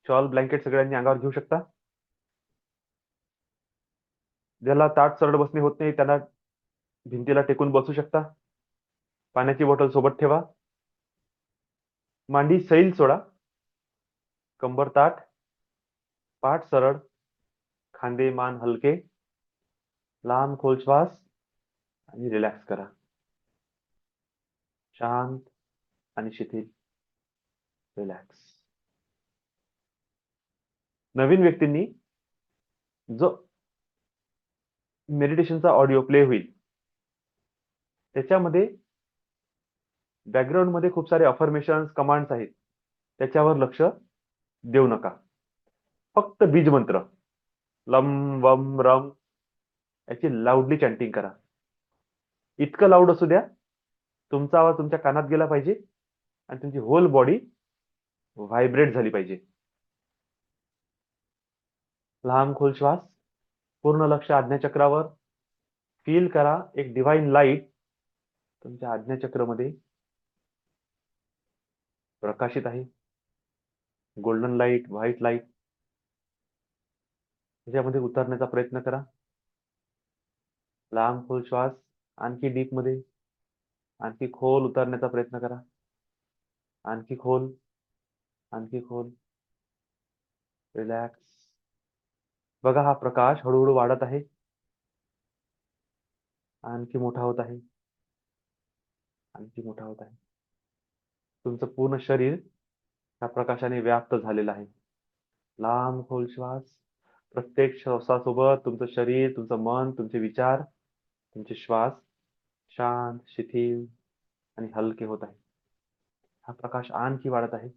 शॉल, ब्लँकेट सगळ्यांनी अंगावर घेऊ शकता. ज्याला ताट सरळ बसणे होत नाही त्यांना भिंतीला टेकून बसू शकता. पाण्याची बॉटल सोबत ठेवा. मांडी सैल सोडा, कंबर ताठ, पाठ सरळ, खांदे मान हलके. लांब खोल श्वास आणि रिलॅक्स करा. शांत आणि शिथिल. रिलॅक्स. नवीन व्यक्तींनी जो मेडिटेशनचा ऑडिओ प्ले होईल त्याच्यामध्ये बॅकग्राऊंड मध्ये खूप सारे अफर्मेशन कमांड्स आहेत, त्याच्यावर लक्ष देऊ नका. फक्त बीज मंत्र लम वम रम याची लाऊडली चॅन्टिंग करा. इतकं लाऊड असू द्या तुमचा आवाज तुमच्या कानात गेला पाहिजे आणि तुमची होल बॉडी व्हायब्रेट झाली पाहिजे. लहान खोल श्वास, पूर्ण लक्ष आज्ञाचक्रावर. फील करा एक डिव्हाइन लाईट तुमच्या आज्ञाचक्रमध्ये प्रकाशित आहे. गोल्डन लाईट, व्हाईट लाईट त्याच्यामध्ये उतरण्याचा प्रयत्न करा. लांब खोल श्वास, आणखी डीप मध्ये, आणखी खोल उतरण्याचा प्रयत्न करा. आणखी खोल, आणखी खोल. रिलॅक्स. बघा हा प्रकाश हळूहळू वाढत आहे, आणखी मोठा होत आहे, आणखी मोठा होत आहे. तुमचं पूर्ण शरीर या प्रकाशाने व्याप्त झालेलं आहे. लांब खोल श्वास. प्रत्येक श्वासासोबत तुमचं शरीर, तुमचं मन, तुमचे विचार, तुमचे श्वास शांत, शिथिल आणि हलके होत आहे. हा प्रकाश आणखी वाढत आहे.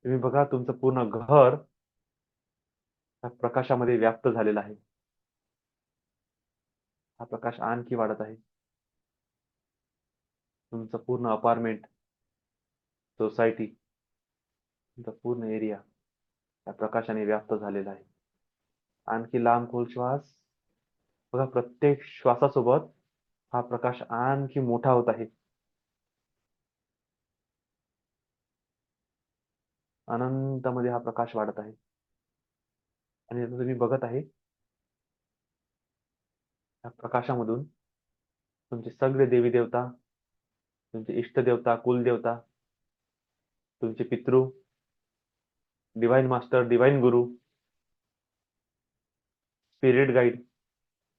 तुम्ही बघा तुमचं पूर्ण घर त्या प्रकाशामध्ये व्याप्त झालेलं आहे. हा प्रकाश आणखी वाढत आहे. तुमचं पूर्ण अपार्टमेंट, सोसायटी, तुमचा पूर्ण एरिया त्या प्रकाशाने व्याप्त झालेला आहे. आणखी लांब खोल श्वास. बघा प्रत्येक श्वासासोबत हा प्रकाश आणखी मोठा होत आहे. अनंतमध्ये हा प्रकाश वाढत आहे. आणि आता तुम्ही बघत आहे त्या प्रकाशामधून तुमचे सगळे देवी देवता, तुमचे इष्टदेवता, कुलदेवता, तुमचे पितृ, divine master, divine guru, spirit guide,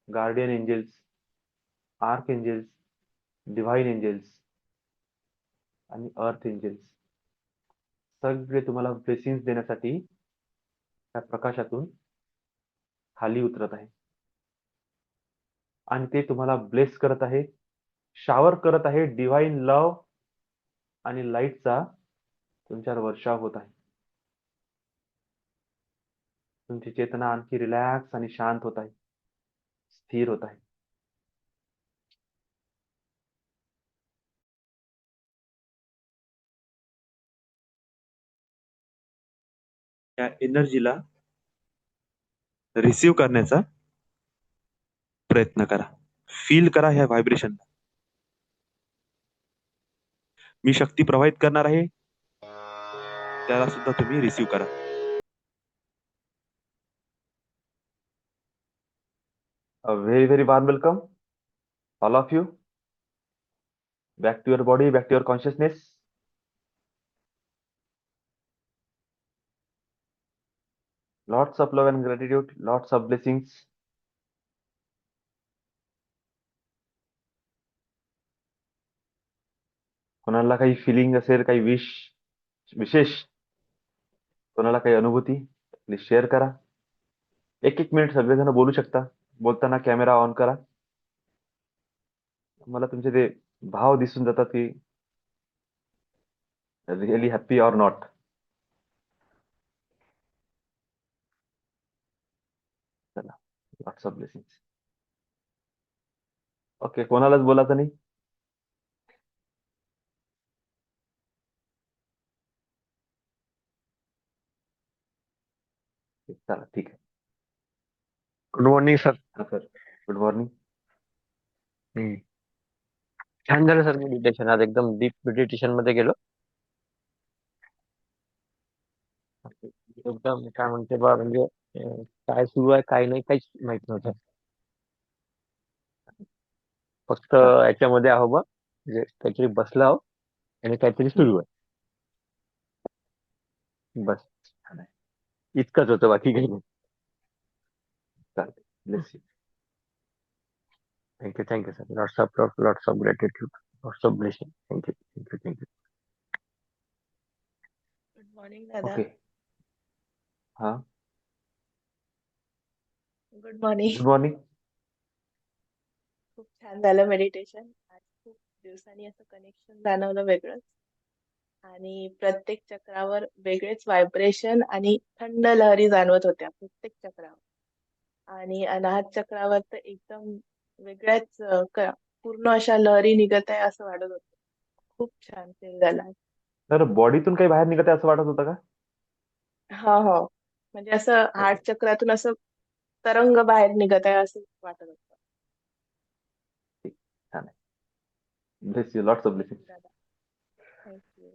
guardian angels, archangels, divine angels आणि अर्थ एंजल्स सगळे तुम्हाला ब्लेसिंग्स देण्यासाठी त्या प्रकाशातून खाली उतरत आहे. आणि ते तुम्हाला ब्लेस करत आहे, शावर करत आहे. डिव्हाइन लव आणि लाईटचा तुमच्यावर वर्षाव होत आहे. तुमची चेतना आणखी रिलॅक्स आणि शांत होत आहे, स्थिर होत आहे. या एनर्जीला रिसीव्ह करण्याचा प्रयत्न करा. फील करा ह्या व्हायब्रेशन. मी शक्ती प्रवाहित करणार आहे, त्याला सुद्धा तुम्ही रिसीव्ह करा. A very, very warm welcome, all of you, back to your body, back to your consciousness. Lots of love and gratitude, lots of blessings. कोणाला काही फिलिंग असेल, काही विश विशेष, कोणाला काही अनुभूती, प्लीज शेअर करा. एक एक मिनिट सगळेजण बोलू शकता. बोलताना कॅमेरा ऑन करा. मला तुमचे ते भाव दिसून जातात की रिअली हॅपी ऑर नॉट. चला, लॉट्स ऑफ ब्लेसिंग्स. ओके, कोणालाच बोलायचं नाही. चला ठीक आहे. Good morning sir. हा सर, गुड मॉर्निंग. छान झालं सर मेडिटेशन. आज एकदम डीप मेडिटेशन मध्ये गेलो. एकदम काय म्हणते बा, म्हणजे काय सुरू आहे काय नाही काहीच माहित नव्हतं. फक्त याच्यामध्ये आहो बा, म्हणजे काहीतरी बसला आहो आणि काहीतरी सुरू आहे, बस इतकंच होतं, बाकी काही नाही. चालते. Bless you. Thank you sir. Lots of gratitude, lots of blessing. Thank you. Good morning दादा. ओके. हा, गुड मॉर्निंग. Good morning. खूप छान झालं मेडिटेशन. आज खूप दिवसांनी असं कनेक्शन जाणवलं वेगळंच, आणि प्रत्येक चक्रावर वेगळेच व्हायब्रेशन आणि थंड लहरी जाणवत होत्या प्रत्येक चक्रावर. आणि अनाहत चक्रावर तर एकदम वेगळ्याच पूर्ण अशा लहरी निघत आहे असं वाटत होतं. खूप छान फील झाला. तर बॉडीतून काही बाहेर निघत आहे असं वाटत होतं का? हो, म्हणजे असं हार्ट चक्रातून असं तरंग बाहेर निघत आहे असं वाटत होतं. छान आहे. Bless you. Lots of blessing. दादा थँक्यू.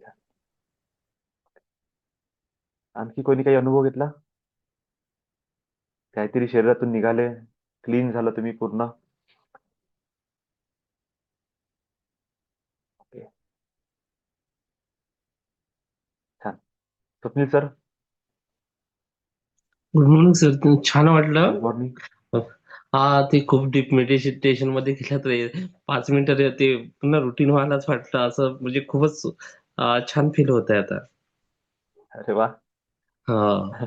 आणखी कोणी काही अनुभव घेतला? काहीतरी शरीरातून निघाले, क्लीन झालं तुम्ही पूर्ण? ओके, छान. Swapnil sir, good morning sir. छान वाटलं. Good morning. हा, ते खूप डीप मेडिटेशन मध्ये गेलं तर 5 मिनिटं ते पुन्हा रुटीन व्हायलाच वाटलं असं, म्हणजे खूपच छान फील होत आहे आता. अरे वा. हा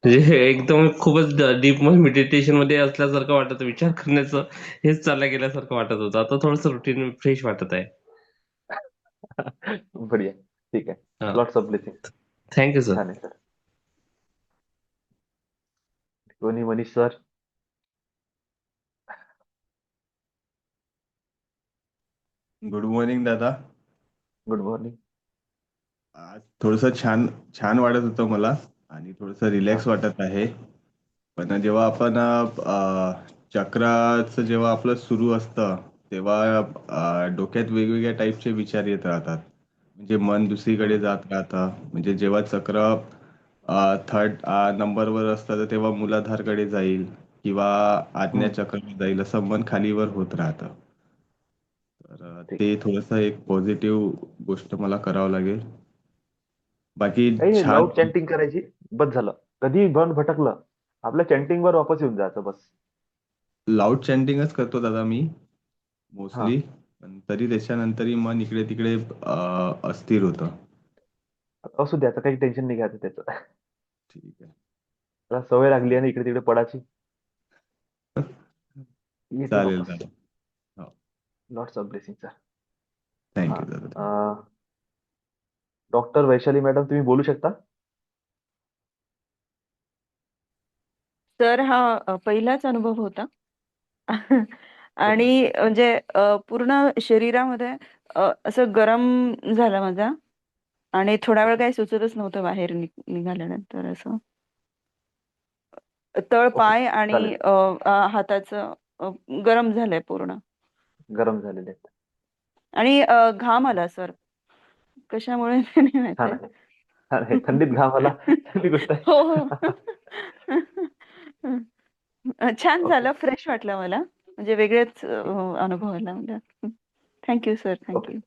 म्हणजे एकदम खूपच डीप मेडिटेशन मध्ये असल्यासारखं वाटत, विचार करण्याचं हेच चाललं गेल्यासारखं वाटत होतं. आता थोडस रुटीन फ्रेश वाटत आहे. बढिया. ठीक आहे. हा, lots of blessing. Thank you sir. छान आहे सर. कोणी मनीष सर? गुड मॉर्निंग दादा. Good morning. आज थोडंसं छान छान वाटत होतं मला आणि थोडंसं हा. रिलॅक्स वाटत आहे. पण जेव्हा आपण चक्राचं जेव्हा आपलं सुरू असतं तेव्हा डोक्यात वेगवेगळ्या टाईपचे विचार येत राहतात. म्हणजे मन दुसरीकडे हम्म, जात राहतं. म्हणजे जेव्हा चक्र थर्ड नंबरवर असतं तर तेव्हा मूलाधारकडे जाईल किंवा हम्म. आज्ञाचक्राकडे जाईल असं मन खालीवर होत राहतं. तर ठीक ते आहे. थोडंसं एक पॉझिटिव्ह गोष्ट मला करावं लागेल. बाकी काही नाही, छान. लाऊड चॅन्टिंग करायची. बस झालं. कधी मन भटकलं, आपल्या चॅन्टिंग वर वापस येऊन जायचं बस. लाऊड चॅन्टिंगच करतो दादा मी हा. मोस्टली. पण तरी त्याच्यानंतरही मन इकडे तिकडे अस्थिर होतं. असू द्याचं, काही टेन्शन नाही घ्यायचं त्याचं. ठीक आहे. त्याला सवय लागली आहे ना इकडे तिकडे पडायची. येते चालेल वापस. दादा. हो. Lots of blessing sir. हा. थँक्यू दादा. डॉक्टर वैशाली मॅडम, तुम्ही बोलू शकता? तर हा पहिलाच अनुभव होता. ओके. आणि म्हणजे पूर्ण शरीरामध्ये असं गरम झालं माझा. आणि थोडा वेळ ओके. काही सुचतच नव्हतं बाहेर निघाल्यानंतर. असं तळ ओके. पाय आणि चालेल. हाताचं गरम झालंय पूर्ण. गरम झालेले आहेत. आणि घाम आला सर, कशामुळे नाही छान माहिती. आहे. छान आहे. थंडीत घाम आला, चांगली गोष्ट हो आहे. हो. छान ओके. झालं, फ्रेश वाटलं मला. म्हणजे वेगळेच अनुभव आला मला. Thank you sir, okay. Thank you.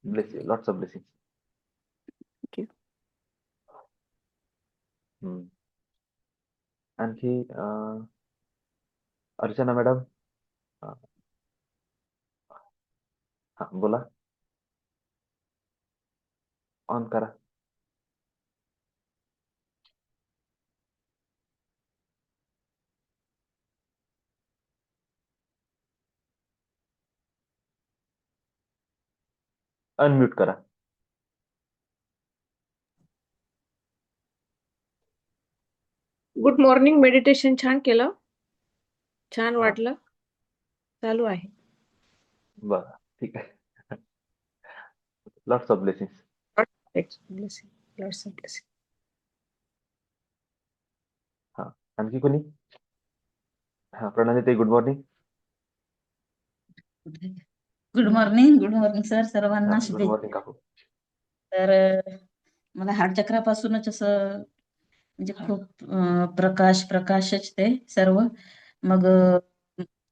Bless you. Lots of blessing. Thank you. आणखी अर्चना मॅडम. हा, बोला. ऑन करा. अनम्यूट करा. Good morning. मेडिटेशन छान केलं, छान हा. वाटलं. चालू आहे. बरं, ठीक आहे. Lots of blessing. Blessing. Lots of blessing. हा. आणखी कोणी? हा, प्रणाली ताई, good morning. Good morning sir, हा, सर्वांना गुड शुभे. मॉर्निंग काकू. तर मला हार्ट चक्रापासूनच असं म्हणजे खूप प्रकाशच ते सर्व. मग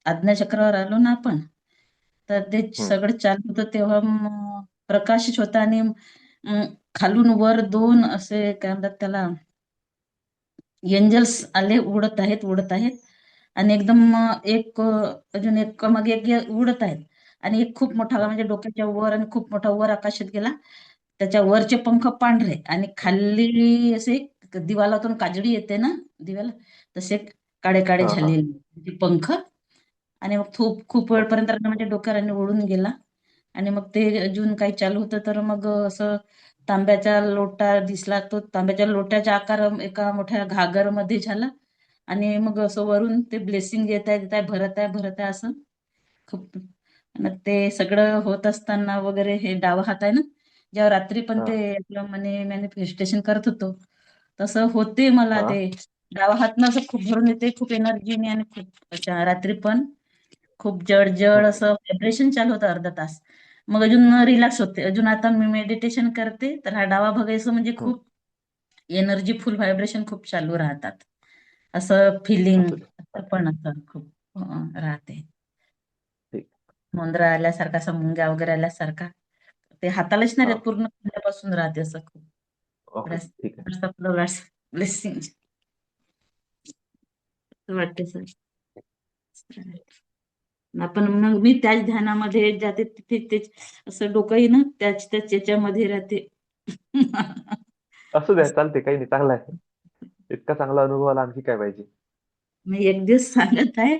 आज्ञाचक्रावर आलो ना आपण, तर ते हम्म. सगळं चालू होतं तेव्हा प्रकाशच होता. आणि खालून वर दोन असे काय म्हणतात त्याला, एंजल्स आले, उडत आहेत. आणि एकदम एक अजून एक मग एक उडत आहेत. आणि एक खूप मोठा म्हणजे डोक्याच्या वर आणि खूप मोठा वर आकाशात गेला. त्याच्या वरचे पंख पांढरे आणि खाली असे दिवालातून काजळी येते ना दिव्याला, तसे काळे काळे हा. हा. झालेले पंख. आणि मग खूप खूप ओके. वेळपर्यंत म्हणजे डोक्यावर आणि उडून गेला. आणि मग ते अजून काही चालू होतं तर मग असं तांब्याचा लोटा दिसला. तो तांब्याच्या लोट्याचा आकार एका मोठ्या घागरमध्ये झाला. आणि मग असं वरून ते ब्लेसिंग येत आहे भरत आहे असं खूप. आणि ते सगळं होत असताना वगैरे हे डावा हात आहे ना, जेव्हा रात्री पण हा. ते आपलं मॅनिफेस्टेशन करत होतो तसं होते मला. हा. ते डावा हात असं खूप भरून येते, खूप एनर्जीने. आणि खूप रात्री पण खूप जड हम्म. असं व्हायब्रेशन चालू होतं अर्धा तास. मग अजून रिलॅक्स होते. अजून आता मी मेडिटेशन करते तर हा डावा बघायचं म्हणजे हम्म. खूप एनर्जी फुल व्हायब्रेशन खूप चालू राहतात. असं फिलिंग असू दे. पण असं खूप राहते. ठीक. मुंद्रा आल्यासारखा, असं मुंग्या वगैरे आल्यासारखा. ते हातालाच नाही हा. राहत, पूर्ण खांद्यापासून राहते असं खूप. ओके. ठीक आहे. ब्लेसिंग वाटते सर. आपण मग मी त्याच ध्यानामध्ये जाते, तिथे तेच असं डोकंही ना त्याच याच्यामध्ये राहते. असू द्या, चालते, काही नाही, चांगला आहे. इतका चांगला अनुभव आला, आणखी काय पाहिजे. मी एक दिवस सांगत आहे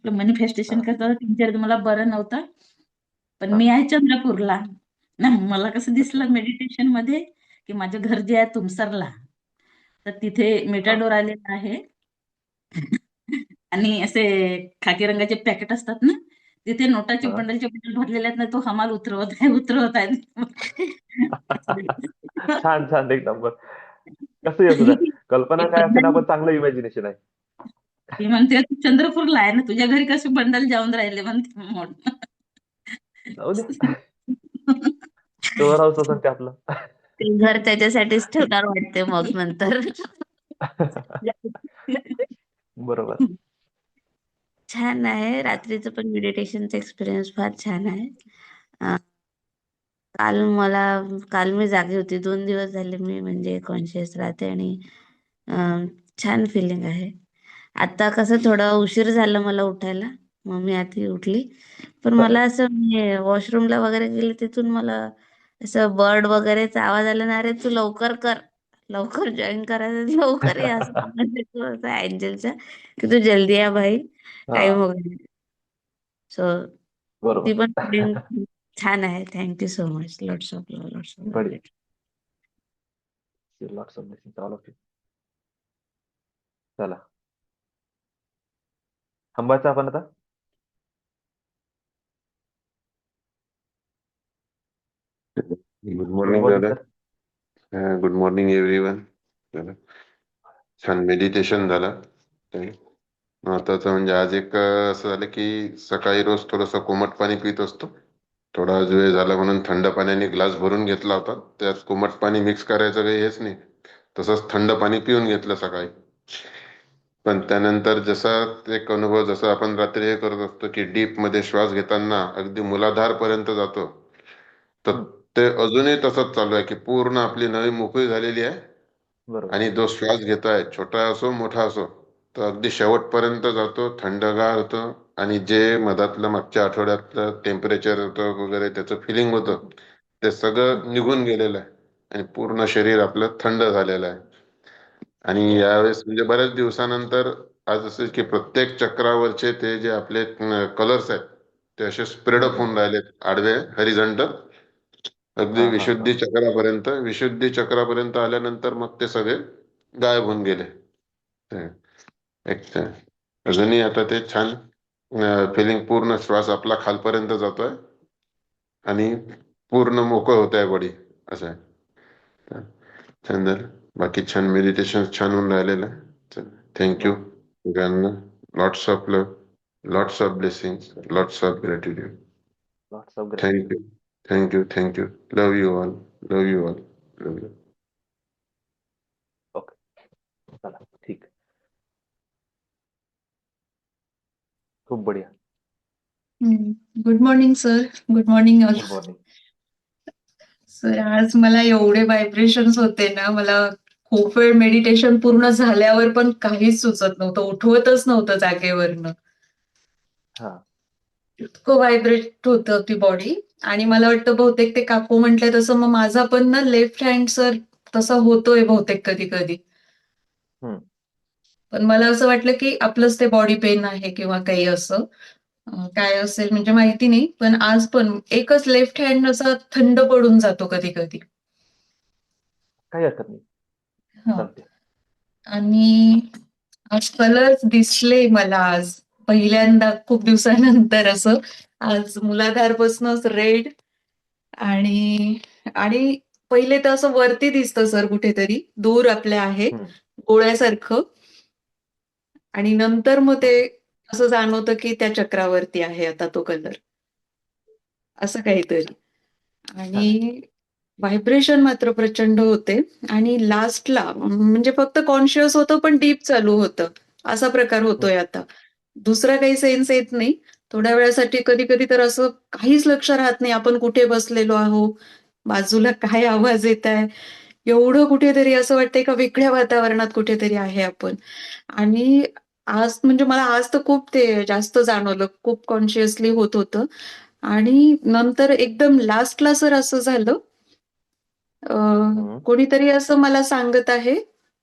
मॅनिफेस्टेशन हा. करता 3-4 दिवस मला बरं नव्हतं. पण हा. मी आहे चंद्रपूरला. ना मला कसं दिसलं मेडिटेशन मध्ये की माझं घर जे आहे तुमसरला, तर तिथे हा. मेटाडोर आलेला आहे. आणि असे खाकी रंगाचे पॅकेट असतात ना, तिथे नोटाचे हा. बंडलचे बंडल भरलेले आहेत ना, तो हमाल उतरवत आहे. छान छान, एक नंबर. कसंही असू द्या, कल्पना एक काय असेल, बंडल आपण चांगलं इमॅजिनेशन आहे. ती म्हणते तू चंद्रपूरला आहे ना, तुझ्या घरी कसे बंडल जाऊन राहिले म्हणते मोठ. जाऊ दे, स्टोअर हाऊस असं ते आपलं. ते घर त्याच्यासाठीच ठेवणार वाटते मग नंतर. बरोबर. छान आहे. रात्रीचं पण मेडिटेशनचा एक्सपिरियन्स फार छान आहे. अ, काल मला काल मी जागी होती. 2 दिवस झाले मी म्हणजे कॉन्शियस राहते आणि अ, छान फिलिंग आहे. आता कसं थोडं उशीर झाला मला उठायला. मम्मी आधी उठली. पण मला असं मी वॉशरूमला वगैरे गेले तिथून मला असं बर्ड वगैरेचा आवाज आला ना, "अरे तू लवकर कर. लवकर जॉइन करायचं, लवकर ये." असं आवाज येतो होता एंजलचा, की "तू जल्दी आ भाई, हा. टाईम हो गया." सो ती बरोबर. पण फिलिंग छान आहे. Thank you so much. Lots of love, lots of बढिया. Love. Lots of blessings all of you. चला, थांबायचं आपण आता. गुड गुड मॉर्निंग मॉर्निंग दादा. सर. Good morning everyone. दादा छान मेडिटेशन झालं. महत्वाचं म्हणजे आज एक असं झालं की सकाळी रोज थोडंसं कोमट पाणी पित असतो. थोडा आज वेळ झाला म्हणून थंड पाण्याने ग्लास भरून घेतला होता. त्यात कोमट पाणी मिक्स करायचं काही हेच नाही, तसंच थंड पाणी पिऊन घेतलं सकाळी. पण त्यानंतर जसा एक अनुभव, जसा आपण रात्री हे करत असतो की डीप मध्ये श्वास घेताना अगदी मूलाधार पर्यंत जातो, तर हम्म. ते अजूनही तसंच चालू आहे की पूर्ण आपली नळी मोकळी झालेली आहे. बरोबर. आणि जो श्वास घेतोय, छोटा असो मोठा असो, तो अगदी शेवटपर्यंत जातो, थंडगार होतो. आणि जे मधातलं मागच्या आठवड्यातलं टेम्परेचर होतं वगैरे, त्याचं फिलिंग होतं, ते सगळं निघून गेलेलं आहे आणि पूर्ण शरीर आपलं थंड झालेलं आहे. आणि वा. यावेळेस म्हणजे बऱ्याच दिवसानंतर आज असं की प्रत्येक चक्रावरचे ते जे आपले कलर्स आहेत, ते असे स्प्रेड अप हम्म. होऊन राहिलेत, आडवे हरिझंटल, अगदी हा हा हा. विशुद्धी चक्रापर्यंत आल्यानंतर मग ते सगळे गायब होऊन गेले. एक अजूनही आता ते छान फिलिंग, पूर्ण श्वास आपला खालपर्यंत जातोय आणि पूर्ण मोकळ होत आहे बॉडी, असं आहे. तर छान झालं. बाकी छान मेडिटेशन छान होऊन राहिलेलं आहे. थँक्यू वा. सगळ्यांना. Lots of love, lots of blessings, lots of gratitude. Lots of gratitude. Thank you, thank you, thank you. Love you all, love you all, love you. Okay, चला, ठीक. खूप बढिया. Good morning sir. Good morning all. Good morning. Sir, आज मला एवढे vibrations होते ना, मला खूप वेळ मेडिटेशन पूर्ण झाल्यावर पण काहीच सुचत नव्हतं, उठवतच नव्हतं जागेवरनं. हा. इतकं व्हायब्रेट होतं ती बॉडी. आणि मला वाटतं बहुतेक ते काकू म्हटलंय तसं मग माझा पण ना लेफ्ट हँड सर तसा होतोय बहुतेक कधी कधी. हम्म. पण मला असं वाटलं की आपलंच ते बॉडी पेन आहे किंवा काही असं. काय असेल म्हणजे माहिती नाही, पण आज पण एकच लेफ्ट हँड असा थंड पडून जातो कधी कधी. काही हरकत नाही, हा. चालते. आणि आज कलर्स दिसले मला, आज पहिल्यांदा खूप दिवसानंतर असं. आज मुलाधारपासूनच रेड आणि आणि पहिले तर असं वरती दिसतं सर, कुठेतरी दूर आपल्या आहे हम्म. गोळ्यासारखं. आणि नंतर मग हा. ते असं जाणवतं की त्या चक्रावरती आहे आता तो कलर, असं काहीतरी. छान आहे. आणि व्हायब्रेशन मात्र प्रचंड होते. आणि लास्टला म्हणजे फक्त कॉन्शियस होतं पण डीप चालू होतं, असा प्रकार हम्म. होतोय आता. दुसरा काही सेन्स येत नाही. थोड्या वेळासाठी कधी कधी तर असं काहीच लक्ष राहत नाही आपण कुठे बसलेलो आहो, बाजूला काय आवाज येत आहे. एवढं कुठेतरी असं वाटतंय का वेगळ्या वातावरणात कुठेतरी आहे आपण. आणि आज म्हणजे मला आज तर खूप ते जास्त जाणवलं, खूप कॉन्शियसली होत होतं. आणि नंतर एकदम लास्टला सर असं झालं कोणीतरी असं मला सांगत आहे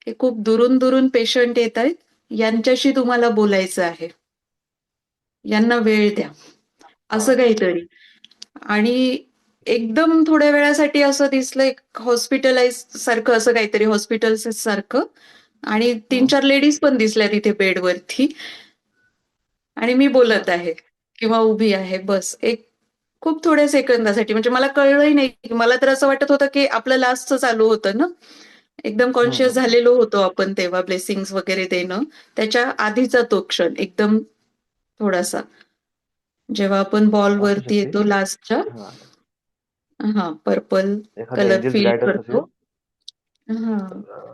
की खूप दुरून दुरून पेशंट येत आहेत, यांच्याशी तुम्हाला बोलायचं आहे, यांना वेळ द्या, असं हा काहीतरी. आणि एकदम थोड्या वेळासाठी असं दिसलं हॉस्पिटलाइज सारखं, असं काहीतरी हॉस्पिटल सारखं. आणि 3-4 लेडीज पण दिसल्या तिथे बेडवरती. आणि मी बोलत बर आहे किंवा उभी आहे, बस एक खूप थोड्या सेकंदासाठी. म्हणजे मला कळलंही नाही. मला तर असं वाटत होतं की आपलं लास्टचं चालू होतं ना, एकदम कॉन्शियस झालेलो होतो आपण तेव्हा, ब्लेसिंग्स वगैरे देणं. त्याच्या आधीचा तो क्षण एकदम थोडासा, जेव्हा आपण बॉल असू वरती शकते. येतो लास्टच्या, हा हा पर्पल एखादा कलर एंजल्स फील गायडन्स असेल करतो. हा. तर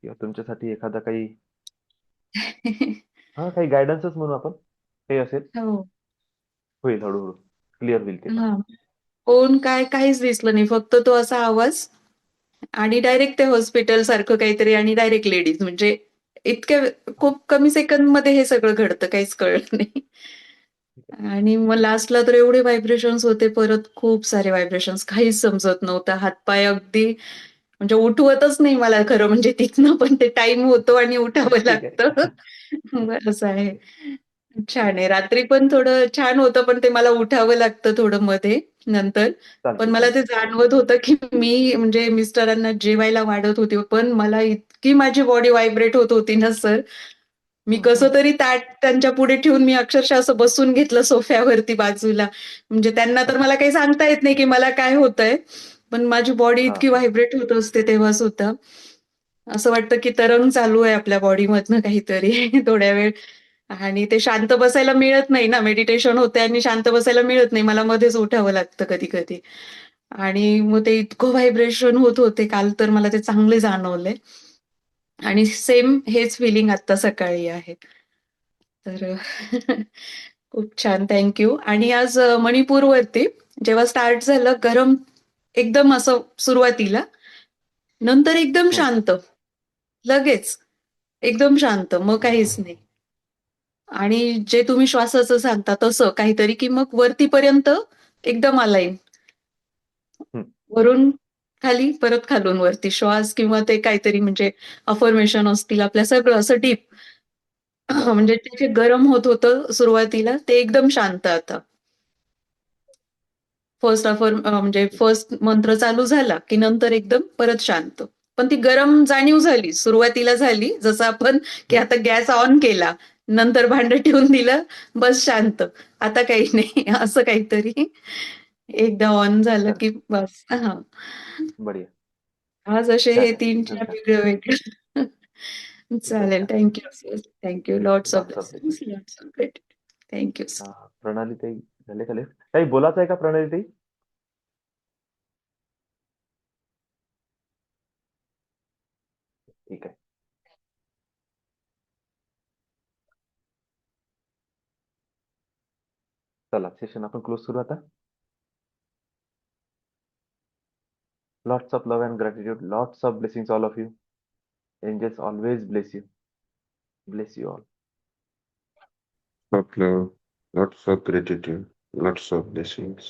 किंवा तुमच्यासाठी एखादा काही काही गायडन्सच म्हणू आपण, काही असेल, हो. होईल हळूहळू क्लिअर होईल ते पण. हा. कोण काय काहीच दिसलं नाही, फक्त तो असा आवाज आणि डायरेक्ट ते हॉस्पिटल सारखं काहीतरी आणि डायरेक्ट लेडीज. म्हणजे इतक्या खूप कमी सेकंद मध्ये हे सगळं घडतं, काहीच कळलं नाही. आणि मग लास्टला तर एवढे व्हायब्रेशन्स होते, परत खूप सारे व्हायब्रेशन्स, काहीच समजत नव्हतं. हातपाय अगदी म्हणजे उठवतच नाही मला, खरं म्हणजे तिथनं पण ते टाइम होतो आणि उठावं ठीक लागतं. आहे. असं आहे. छान आहे. रात्री पण थोडं छान होतं, पण ते मला उठावं लागतं थोडं मध्ये नंतर. पण चालते मला ते चालते. जाणवत होतं की मी म्हणजे मिस्टरांना जेवायला वाढत होते, पण मला इतकी माझी बॉडी व्हायब्रेट होत होती ना सर, मी कसं तरी ताट त्यांच्या पुढे ठेवून मी अक्षरशः असं बसून घेतलं सोफ्यावरती बाजूला. म्हणजे त्यांना तर मला काही सांगता येत नाही की मला काय होतंय, पण माझी बॉडी हा इतकी हा व्हायब्रेट होत असते तेव्हा सुद्धा. असं वाटतं की तरंग चालू आहे आपल्या बॉडीमधनं काहीतरी थोड्या वेळ. आणि ते शांत बसायला मिळत नाही ना, मेडिटेशन होते आणि शांत बसायला मिळत नाही. मला मध्येच उठावं लागतं कधी-कधी. आणि मग ते इतकं व्हायब्रेशन होत होते काल, तर मला ते चांगले जाणवले. आणि सेम हेच फिलिंग आता सकाळी आहे. तर खूप छान, थँक यू. आणि आज मणिपूरवरती जेव्हा स्टार्ट झालं गरम, एकदम असं सुरुवातीला, नंतर एकदम शांत, लगेच एकदम शांत, मग काहीच नाही. आणि जे तुम्ही श्वासाचं सांगता तसं काहीतरी, की मग वरतीपर्यंत एकदम अलाईन, वरून खाली, परत खालून वरती श्वास, किंवा ते काहीतरी म्हणजे अफर्मेशन असतील आपल्या, सगळं असं डीप. बर बर म्हणजे ते जे गरम होत होतं सुरुवातीला, ते एकदम शांत आता. म्हणजे फर्स्ट मंत्र चालू झाला की नंतर एकदम परत शांत. पण ती गरम जाणीव झाली, सुरुवातीला झाली, जसं आपण की आता गॅस ऑन केला, नंतर भांडं ठेवून दिलं, बस शांत, आता काही नाही, असं काहीतरी. एकदा ऑन झालं की करेक्ट. बस. हा. बढिया. आज असे हे छान आहे, एकदम 3-4 छान. वेगळं वेगळं. एकदम चालेल, छान. Thank you sir, thank you, lots of lots of blessings, lots of gratitude, thank you sir. प्रणाली ताई झाले का लिफ्ट? काही बोलायचं आहे का प्रणाली ताई? ठीक आहे. चला सेशन आपण क्लोज करू आता. Lots of love and gratitude. Lots of blessings, all of you. Angels always bless you. Bless you all. Of love, lots of gratitude, lots of blessings.